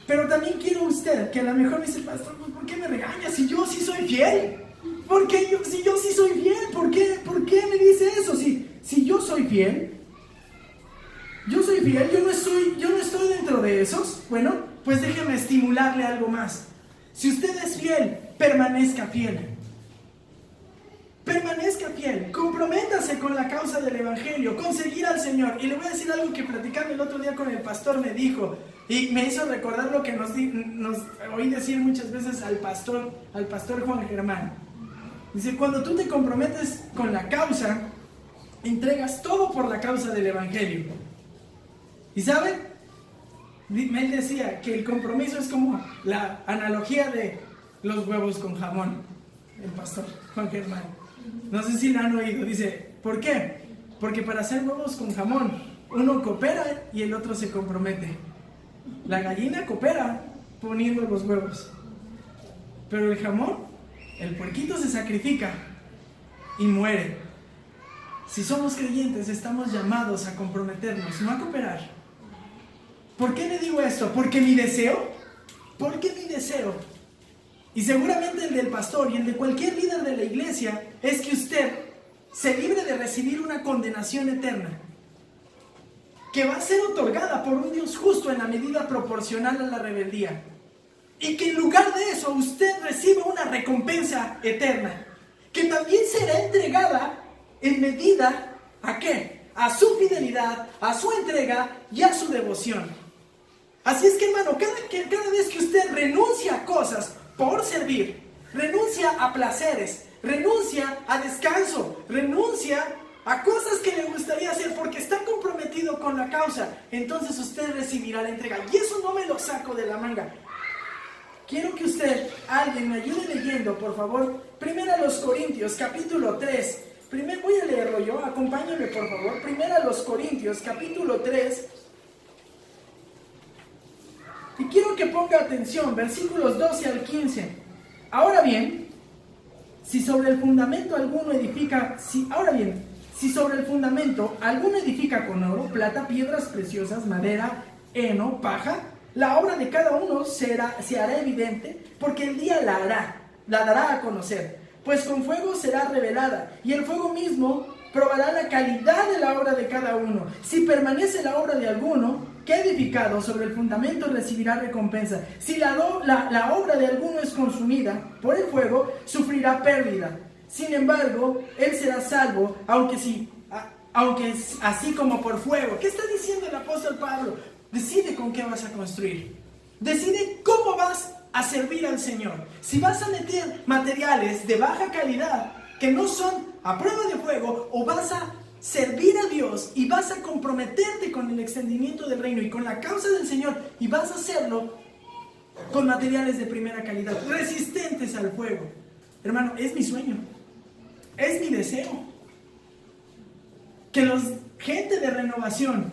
Pero también quiero usted, que a lo mejor me dice, pastor, ¿por qué me regaña si yo sí soy fiel? Si yo sí soy fiel, ¿por qué me dice eso? Si yo soy fiel, yo no estoy dentro de esos. Bueno, pues déjeme estimularle algo más. Si usted es fiel, permanezca fiel. Permanezca fiel, comprométase con la causa del evangelio, con seguir al Señor. Y le voy a decir algo que platicando el otro día con el pastor me dijo, y me hizo recordar lo que nos oí decir muchas veces al pastor Juan Germán. Dice, cuando tú te comprometes con la causa, entregas todo por la causa del evangelio. ¿Y saben? Él decía que el compromiso es como la analogía de los huevos con jamón, el pastor Juan Germán. No sé si lo han oído. Dice, ¿por qué? Porque para hacer huevos con jamón, uno coopera y el otro se compromete. La gallina coopera poniendo los huevos, pero el jamón, el puerquito se sacrifica y muere. Si somos creyentes, estamos llamados a comprometernos, no a cooperar. ¿Por qué le digo esto? Porque mi deseo, y seguramente el del pastor y el de cualquier líder de la iglesia, es que usted se libre de recibir una condenación eterna, que va a ser otorgada por un Dios justo en la medida proporcional a la rebeldía, y que en lugar de eso usted reciba una recompensa eterna, que también será entregada en medida ¿a qué? A su fidelidad, a su entrega y a su devoción. Así es que, hermano, cada vez que usted renuncia a cosas por servir, renuncia a placeres, renuncia a descanso, renuncia a cosas que le gustaría hacer porque está comprometido con la causa, entonces usted recibirá la entrega. Y eso no me lo saco de la manga. Quiero que alguien me ayude leyendo, por favor, 1 Corintios, capítulo 3. Voy a leerlo yo, acompáñenme, por favor. 1 Corintios, capítulo 3. Y quiero que ponga atención, versículos 12 al 15. Ahora bien, si sobre el fundamento alguno edifica con oro, plata, piedras preciosas, madera, heno, paja, la obra de cada uno se hará evidente, porque el día la dará a conocer, pues con fuego será revelada, y el fuego mismo probará la calidad de la obra de cada uno. Si permanece la obra de alguno que ha edificado sobre el fundamento, recibirá recompensa. Si la obra de alguno es consumida por el fuego, sufrirá pérdida. Sin embargo, él será salvo, aunque así como por fuego. ¿Qué está diciendo el apóstol Pablo? Decide con qué vas a construir. Decide cómo vas a servir al Señor. Si vas a meter materiales de baja calidad que no son a prueba de fuego, o vas a servir a Dios y vas a comprometerte con el extendimiento del reino y con la causa del Señor, y vas a hacerlo con materiales de primera calidad, resistentes al fuego. Hermano, es mi sueño, es mi deseo que la gente de Renovación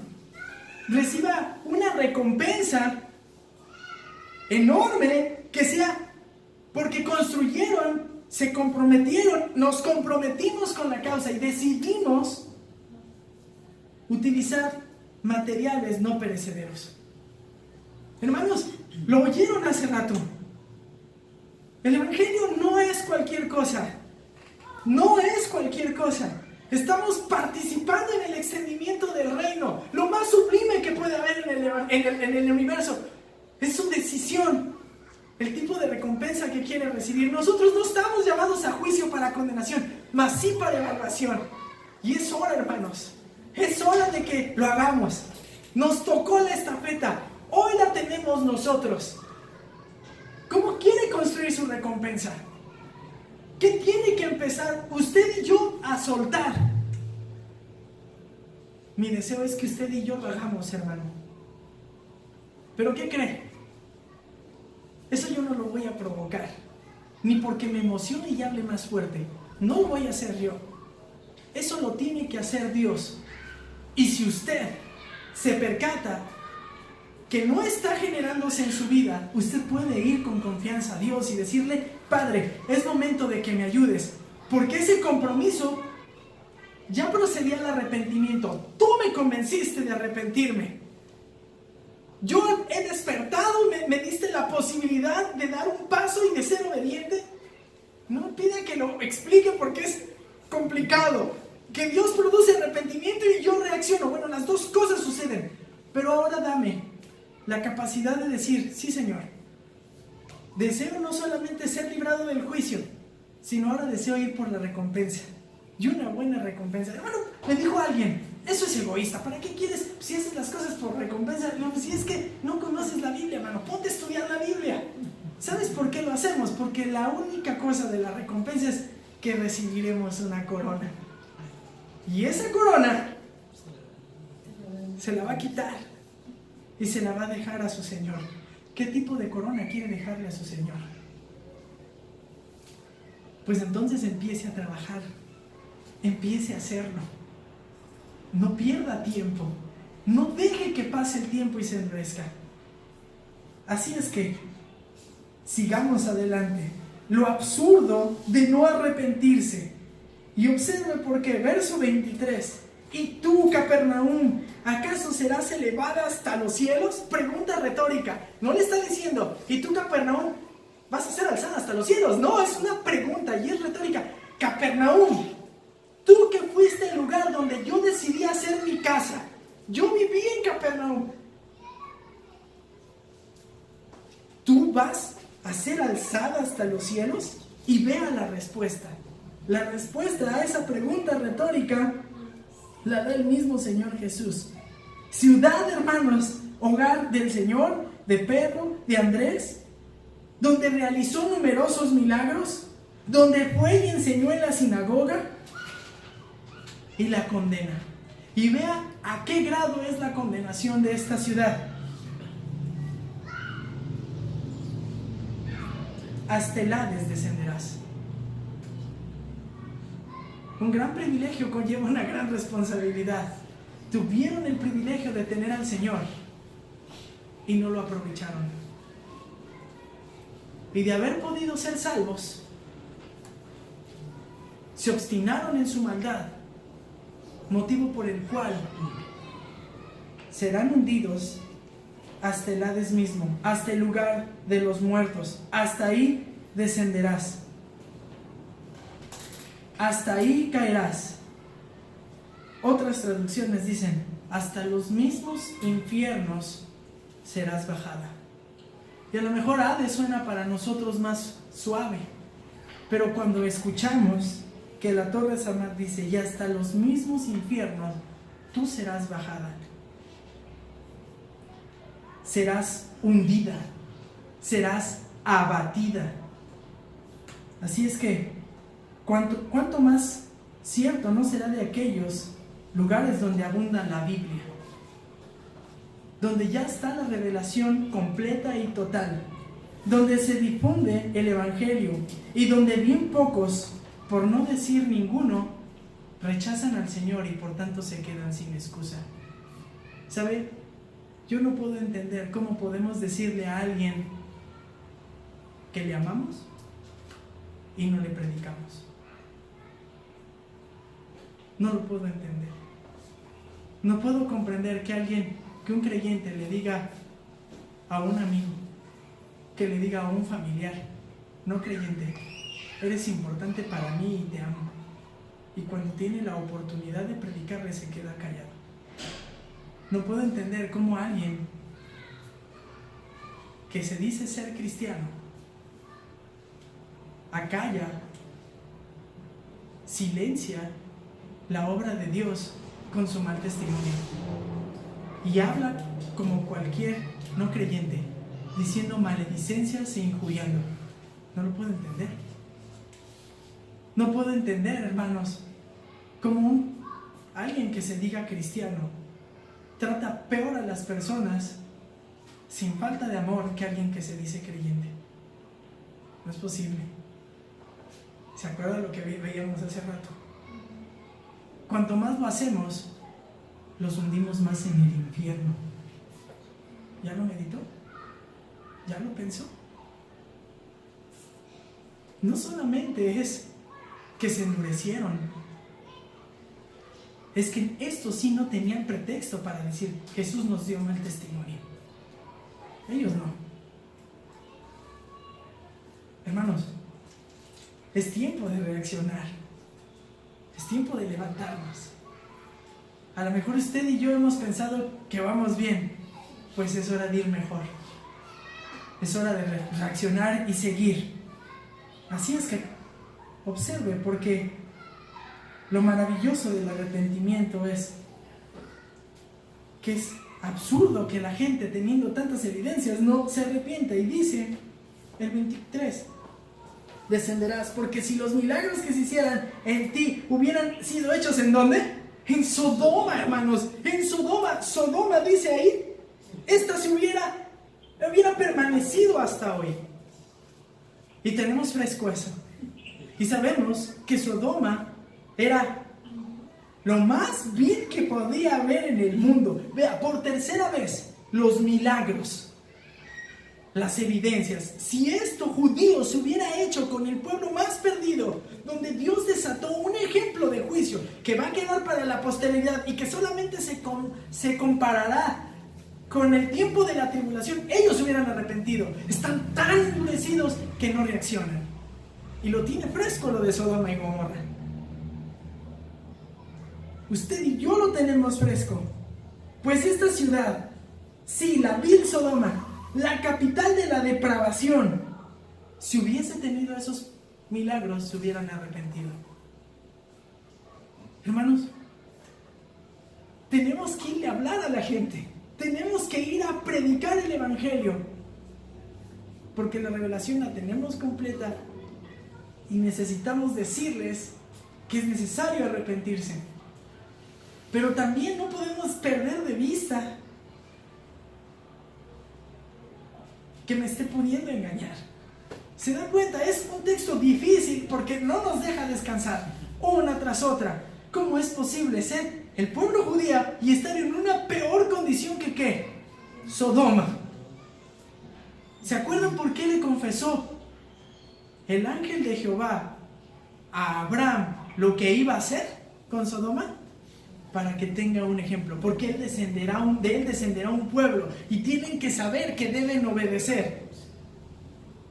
reciba una recompensa enorme, que sea porque construyeron, se comprometieron, nos comprometimos con la causa y decidimos utilizar materiales no perecederos. Hermanos, lo oyeron hace rato. El evangelio no es cualquier cosa. No es cualquier cosa. Estamos participando en el extendimiento del reino. Lo más sublime que puede haber en el universo. Es su decisión. El tipo de recompensa que quiere recibir. Nosotros no estamos llamados a juicio para condenación, mas sí para evaluación. Y es hora, hermanos. Es hora de que lo hagamos. Nos tocó la estafeta. Hoy la tenemos nosotros. ¿Cómo quiere construir su recompensa? ¿Qué tiene que empezar usted y yo a soltar? Mi deseo es que usted y yo lo hagamos, hermano. ¿Pero qué cree? Eso yo no lo voy a provocar. Ni porque me emocione y hable más fuerte. No lo voy a hacer yo. Eso lo tiene que hacer Dios. Y si usted se percata que no está generándose en su vida, usted puede ir con confianza a Dios y decirle: Padre, es momento de que me ayudes, porque ese compromiso ya procedía al arrepentimiento. Tú me convenciste de arrepentirme. Yo he despertado, me diste la posibilidad de dar un paso y de ser obediente. No me pida que lo explique porque es complicado. Que Dios produce arrepentimiento y yo reacciono. Bueno, las dos cosas suceden. Pero ahora dame la capacidad de decir: sí, Señor, deseo no solamente ser librado del juicio, sino ahora deseo ir por la recompensa. Y una buena recompensa. Hermano, me dijo alguien: eso es egoísta. ¿Para qué quieres si haces las cosas por recompensa? No, si es que no conoces la Biblia, hermano, ponte a estudiar la Biblia. ¿Sabes por qué lo hacemos? Porque la única cosa de la recompensa es que recibiremos una corona. Y esa corona se la va a quitar y se la va a dejar a su Señor. ¿Qué tipo de corona quiere dejarle a su Señor? Pues entonces empiece a trabajar, empiece a hacerlo. No pierda tiempo, no deje que pase el tiempo y se endurezca. Así es que sigamos adelante. Lo absurdo de no arrepentirse. Y observe por qué. Verso 23. ¿Y tú, Capernaum, acaso serás elevada hasta los cielos? Pregunta retórica. No le está diciendo: ¿y tú, Capernaum, vas a ser alzada hasta los cielos? No, es una pregunta y es retórica. Capernaum, tú que fuiste el lugar donde yo decidí hacer mi casa. Yo viví en Capernaum. ¿Tú vas a ser alzada hasta los cielos? Y vea la respuesta. La respuesta a esa pregunta retórica la da el mismo Señor Jesús. Ciudad, hermanos, hogar del Señor, de Pedro, de Andrés, donde realizó numerosos milagros, donde fue y enseñó en la sinagoga, y la condena. Y vea a qué grado es la condenación de esta ciudad. Hasta el Hades descenderás. Un gran privilegio conlleva una gran responsabilidad. Tuvieron el privilegio de tener al Señor y no lo aprovecharon. Y de haber podido ser salvos, se obstinaron en su maldad, motivo por el cual serán hundidos hasta el Hades mismo, hasta el lugar de los muertos. Hasta ahí descenderás. Hasta ahí caerás. Otras traducciones dicen: hasta los mismos infiernos serás bajada. Y a lo mejor Hades suena para nosotros más suave, pero cuando escuchamos que la Torre Samad dice: y hasta los mismos infiernos tú serás bajada, serás hundida, serás abatida. Así es que ¿cuánto más cierto no será de aquellos lugares donde abunda la Biblia? Donde ya está la revelación completa y total, donde se difunde el Evangelio y donde bien pocos, por no decir ninguno, rechazan al Señor y por tanto se quedan sin excusa. ¿Sabe? Yo no puedo entender cómo podemos decirle a alguien que le amamos y no le predicamos. No lo puedo entender. No puedo comprender que un creyente le diga a un amigo, que le diga a un familiar no creyente: eres importante para mí y te amo. Y cuando tiene la oportunidad de predicarle se queda callado. No puedo entender cómo alguien que se dice ser cristiano acalla, silencia la obra de Dios con su mal testimonio. y habla como cualquier no creyente, diciendo maledicencias e injuriando. No lo puedo entender. No puedo entender, hermanos, cómo alguien que se diga cristiano trata peor a las personas sin falta de amor que alguien que se dice creyente. No es posible. ¿Se acuerdan lo que veíamos hace rato? Cuanto más lo hacemos, los hundimos más en el infierno. ¿Ya lo meditó? ¿Ya lo pensó? No solamente es que se endurecieron, es que estos sí no tenían pretexto para decir Jesús nos dio mal testimonio. Ellos no. Hermanos, es tiempo de reaccionar. Es tiempo de levantarnos. A lo mejor usted y yo hemos pensado que vamos bien, pues es hora de ir mejor. Es hora de reaccionar y seguir. Así es que observe, porque lo maravilloso del arrepentimiento es que es absurdo que la gente, teniendo tantas evidencias, no se arrepienta. Y dice el 23: descenderás, porque si los milagros que se hicieran en ti hubieran sido hechos ¿en dónde? En Sodoma, hermanos, en Sodoma. Sodoma dice ahí, esta se hubiera permanecido hasta hoy. Y tenemos fresco eso. Y sabemos que Sodoma era lo más vil que podía haber en el mundo. Vea, por tercera vez, los milagros, las evidencias. Si esto judío se hubiera hecho con el pueblo más perdido, donde Dios desató un ejemplo de juicio que va a quedar para la posteridad y que solamente se comparará con el tiempo de la tribulación, ellos se hubieran arrepentido. Están tan endurecidos que no reaccionan. Y lo tiene fresco lo de Sodoma y Gomorra. Usted y yo lo tenemos fresco. Pues esta ciudad, sí, la vil Sodoma, la capital de la depravación, si hubiese tenido esos milagros, se hubieran arrepentido. Hermanos, tenemos que irle a hablar a la gente. Tenemos que ir a predicar el evangelio, porque la revelación la tenemos completa y necesitamos decirles que es necesario arrepentirse. Pero también no podemos perder de vista que me esté pudiendo engañar. ¿Se dan cuenta? Es un texto difícil porque no nos deja descansar una tras otra. ¿Cómo es posible ser el pueblo judío y estar en una peor condición que ¿qué? Sodoma. ¿Se acuerdan por qué le confesó el ángel de Jehová a Abraham lo que iba a hacer con Sodoma? Para que tenga un ejemplo, porque de él descenderá un pueblo y tienen que saber que deben obedecer.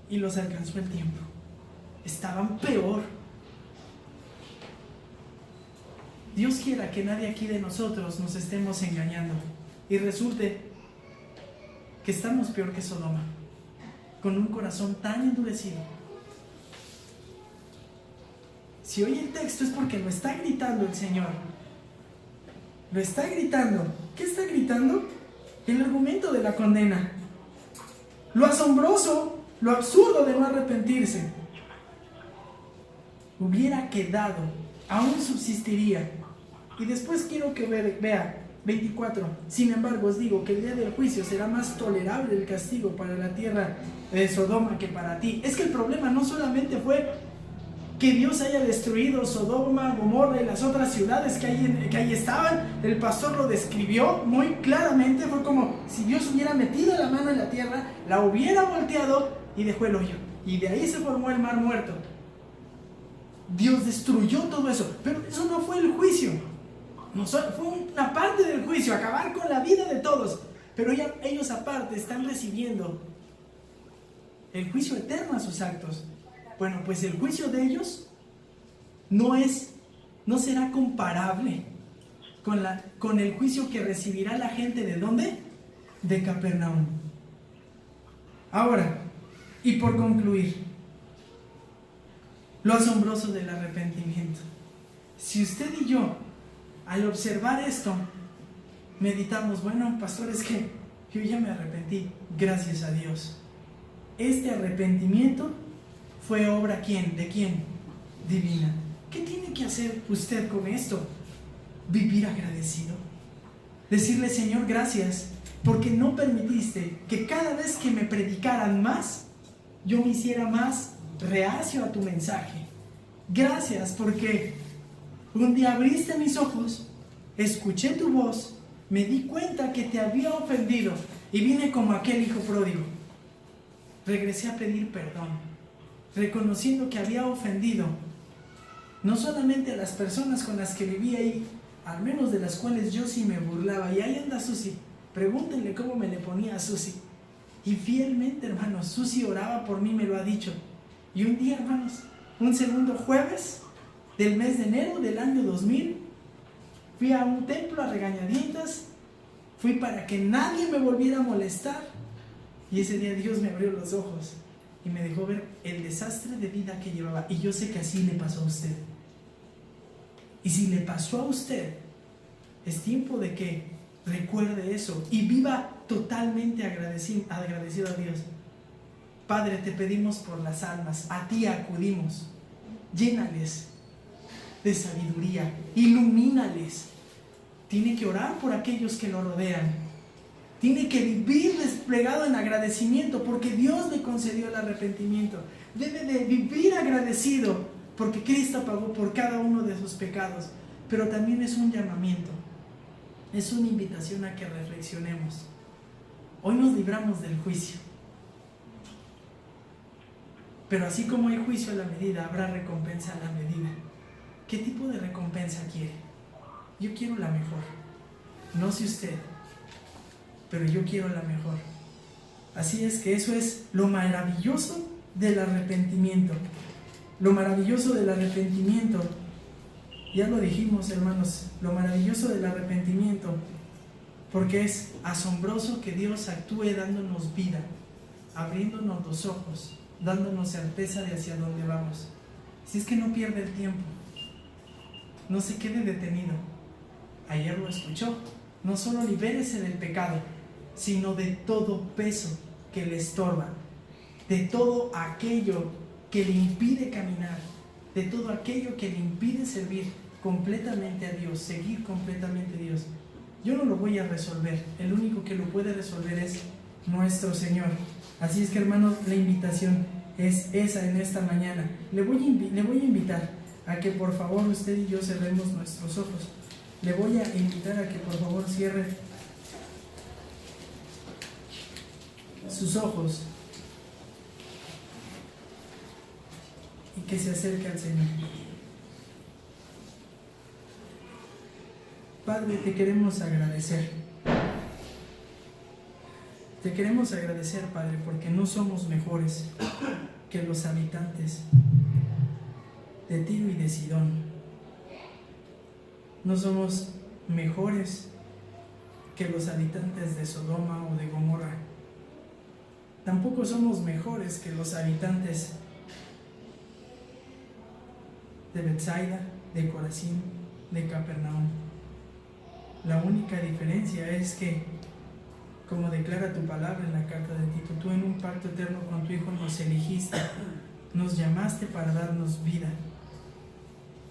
Y los alcanzó el tiempo. Estaban peor. Dios quiera que nadie aquí de nosotros nos estemos engañando y resulte que estamos peor que Sodoma, con un corazón tan endurecido. Si oye el texto es porque lo está gritando el Señor. Lo está gritando. ¿Qué está gritando? El argumento de la condena. Lo asombroso, lo absurdo de no arrepentirse. Hubiera quedado, aún subsistiría. Y después quiero que vea 24. Sin embargo, os digo que el día del juicio será más tolerable el castigo para la tierra de Sodoma que para ti. Es que el problema no solamente fue que Dios haya destruido Sodoma, Gomorra y las otras ciudades que ahí estaban. El pastor lo describió muy claramente. Fue como si Dios hubiera metido la mano en la tierra, la hubiera volteado y dejó el hoyo. Y de ahí se formó el mar muerto. Dios destruyó todo eso. Pero eso no fue el juicio. No, fue una parte del juicio, acabar con la vida de todos. Pero ellos aparte están recibiendo el juicio eterno a sus actos. Bueno, pues el juicio de ellos no será comparable con el juicio que recibirá la gente ¿de dónde? De Capernaum. Ahora, y por concluir, lo asombroso del arrepentimiento. Si usted y yo, al observar esto, meditamos, bueno, pastor, es que yo ya me arrepentí, gracias a Dios. Este arrepentimiento fue obra ¿quién? ¿De quién? Divina. ¿Qué tiene que hacer usted con esto? Vivir agradecido. Decirle, Señor, gracias, porque no permitiste que cada vez que me predicaran más, yo me hiciera más reacio a tu mensaje. Gracias porque un día abriste mis ojos, escuché tu voz, me di cuenta que te había ofendido y vine como aquel hijo pródigo. Regresé a pedir perdón, reconociendo que había ofendido no solamente a las personas con las que vivía ahí, al menos de las cuales yo sí me burlaba. Y ahí anda Susi, pregúntenle cómo me le ponía a Susi. Y fielmente, hermanos, Susi oraba por mí, me lo ha dicho. Y un día, hermanos, un segundo jueves del mes de enero del año 2000, fui a un templo a regañadientas, fui para que nadie me volviera a molestar. Y ese día Dios me abrió los ojos y me dejó ver el desastre de vida que llevaba. Y yo sé que así le pasó a usted. Y si le pasó a usted, es tiempo de que recuerde eso y viva totalmente agradecido a Dios. Padre, te pedimos por las almas, a ti acudimos. Llénales de sabiduría, ilumínales. Tiene que orar por aquellos que lo rodean. Tiene que vivir desplegado en agradecimiento porque Dios le concedió el arrepentimiento. Debe de vivir agradecido porque Cristo pagó por cada uno de sus pecados. Pero también es un llamamiento, es una invitación a que reflexionemos. Hoy nos libramos del juicio, pero así como hay juicio a la medida, habrá recompensa a la medida. ¿Qué tipo de recompensa quiere? Yo quiero la mejor. No sé usted, pero yo quiero la mejor. Así es que eso es lo maravilloso del arrepentimiento. Lo maravilloso del arrepentimiento, ya lo dijimos, hermanos, lo maravilloso del arrepentimiento, porque es asombroso que Dios actúe dándonos vida, abriéndonos los ojos, dándonos certeza de hacia dónde vamos. Si es que no pierde el tiempo, no se quede detenido. Ayer lo escuchó, no solo libérese del pecado, sino de todo peso que le estorba, de todo aquello que le impide caminar, de todo aquello que le impide servir completamente a Dios, seguir completamente a Dios. Yo no lo voy a resolver, el único que lo puede resolver es nuestro Señor. Así es que, hermanos, la invitación es esa en esta mañana. Le voy a invitar a que por favor usted y yo cerremos nuestros ojos. Le voy a invitar a que por favor cierre sus ojos y que se acerque al Señor. Padre, te queremos agradecer. Te queremos agradecer, Padre, porque no somos mejores que los habitantes de Tiro y de Sidón. No somos mejores que los habitantes de Sodoma o de Gomorra. Tampoco somos mejores que los habitantes de Betsaida, de Corazín, de Capernaum. La única diferencia es que, como declara tu palabra en la carta de Tito, tú en un pacto eterno con tu Hijo nos elegiste, nos llamaste para darnos vida.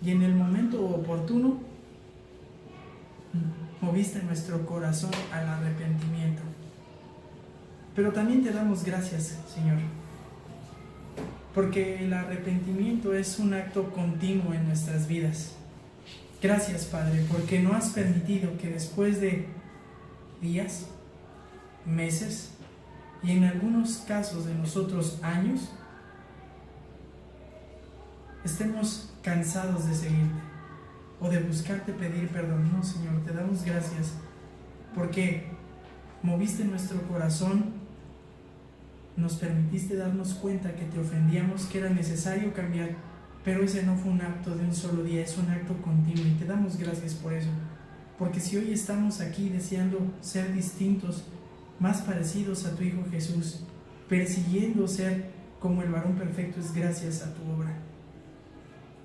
Y en el momento oportuno, moviste nuestro corazón al arrepentimiento. Pero también te damos gracias, Señor, porque el arrepentimiento es un acto continuo en nuestras vidas. Gracias, Padre, porque no has permitido que después de días, meses y en algunos casos de nosotros años, estemos cansados de seguirte o de buscarte pedir perdón. No, Señor, te damos gracias porque moviste nuestro corazón, nos permitiste darnos cuenta que te ofendíamos, que era necesario cambiar, pero ese no fue un acto de un solo día, es un acto continuo y te damos gracias por eso, porque si hoy estamos aquí deseando ser distintos, más parecidos a tu Hijo Jesús, persiguiendo ser como el varón perfecto, es gracias a tu obra.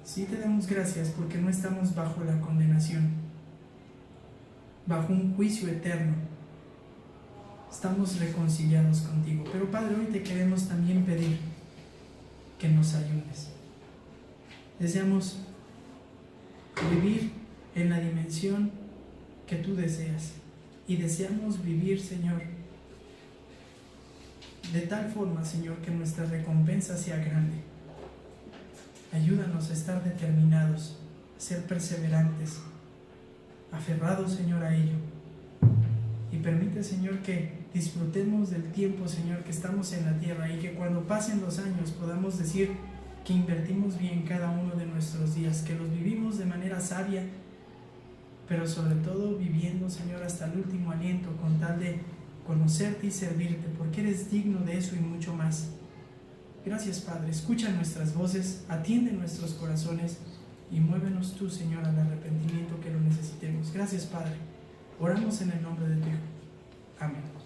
Sí te damos gracias porque no estamos bajo la condenación. bajo un juicio eterno. Estamos reconciliados contigo. Pero Padre, hoy te queremos también pedir que nos ayudes. Deseamos vivir en la dimensión que tú deseas. Y deseamos vivir, Señor, de tal forma, Señor, que nuestra recompensa sea grande. Ayúdanos a estar determinados, a ser perseverantes, aferrados, Señor, a ello. Y permite, Señor, que disfrutemos del tiempo, Señor, que estamos en la tierra, y que cuando pasen los años podamos decir que invertimos bien cada uno de nuestros días, que los vivimos de manera sabia, pero sobre todo viviendo, Señor, hasta el último aliento, con tal de conocerte y servirte, porque eres digno de eso y mucho más. Gracias, Padre. Escucha nuestras voces, atiende nuestros corazones y muévenos tú, Señor, al arrepentimiento que lo necesitemos. Gracias, Padre. Oramos en el nombre de tu Hijo. Amén.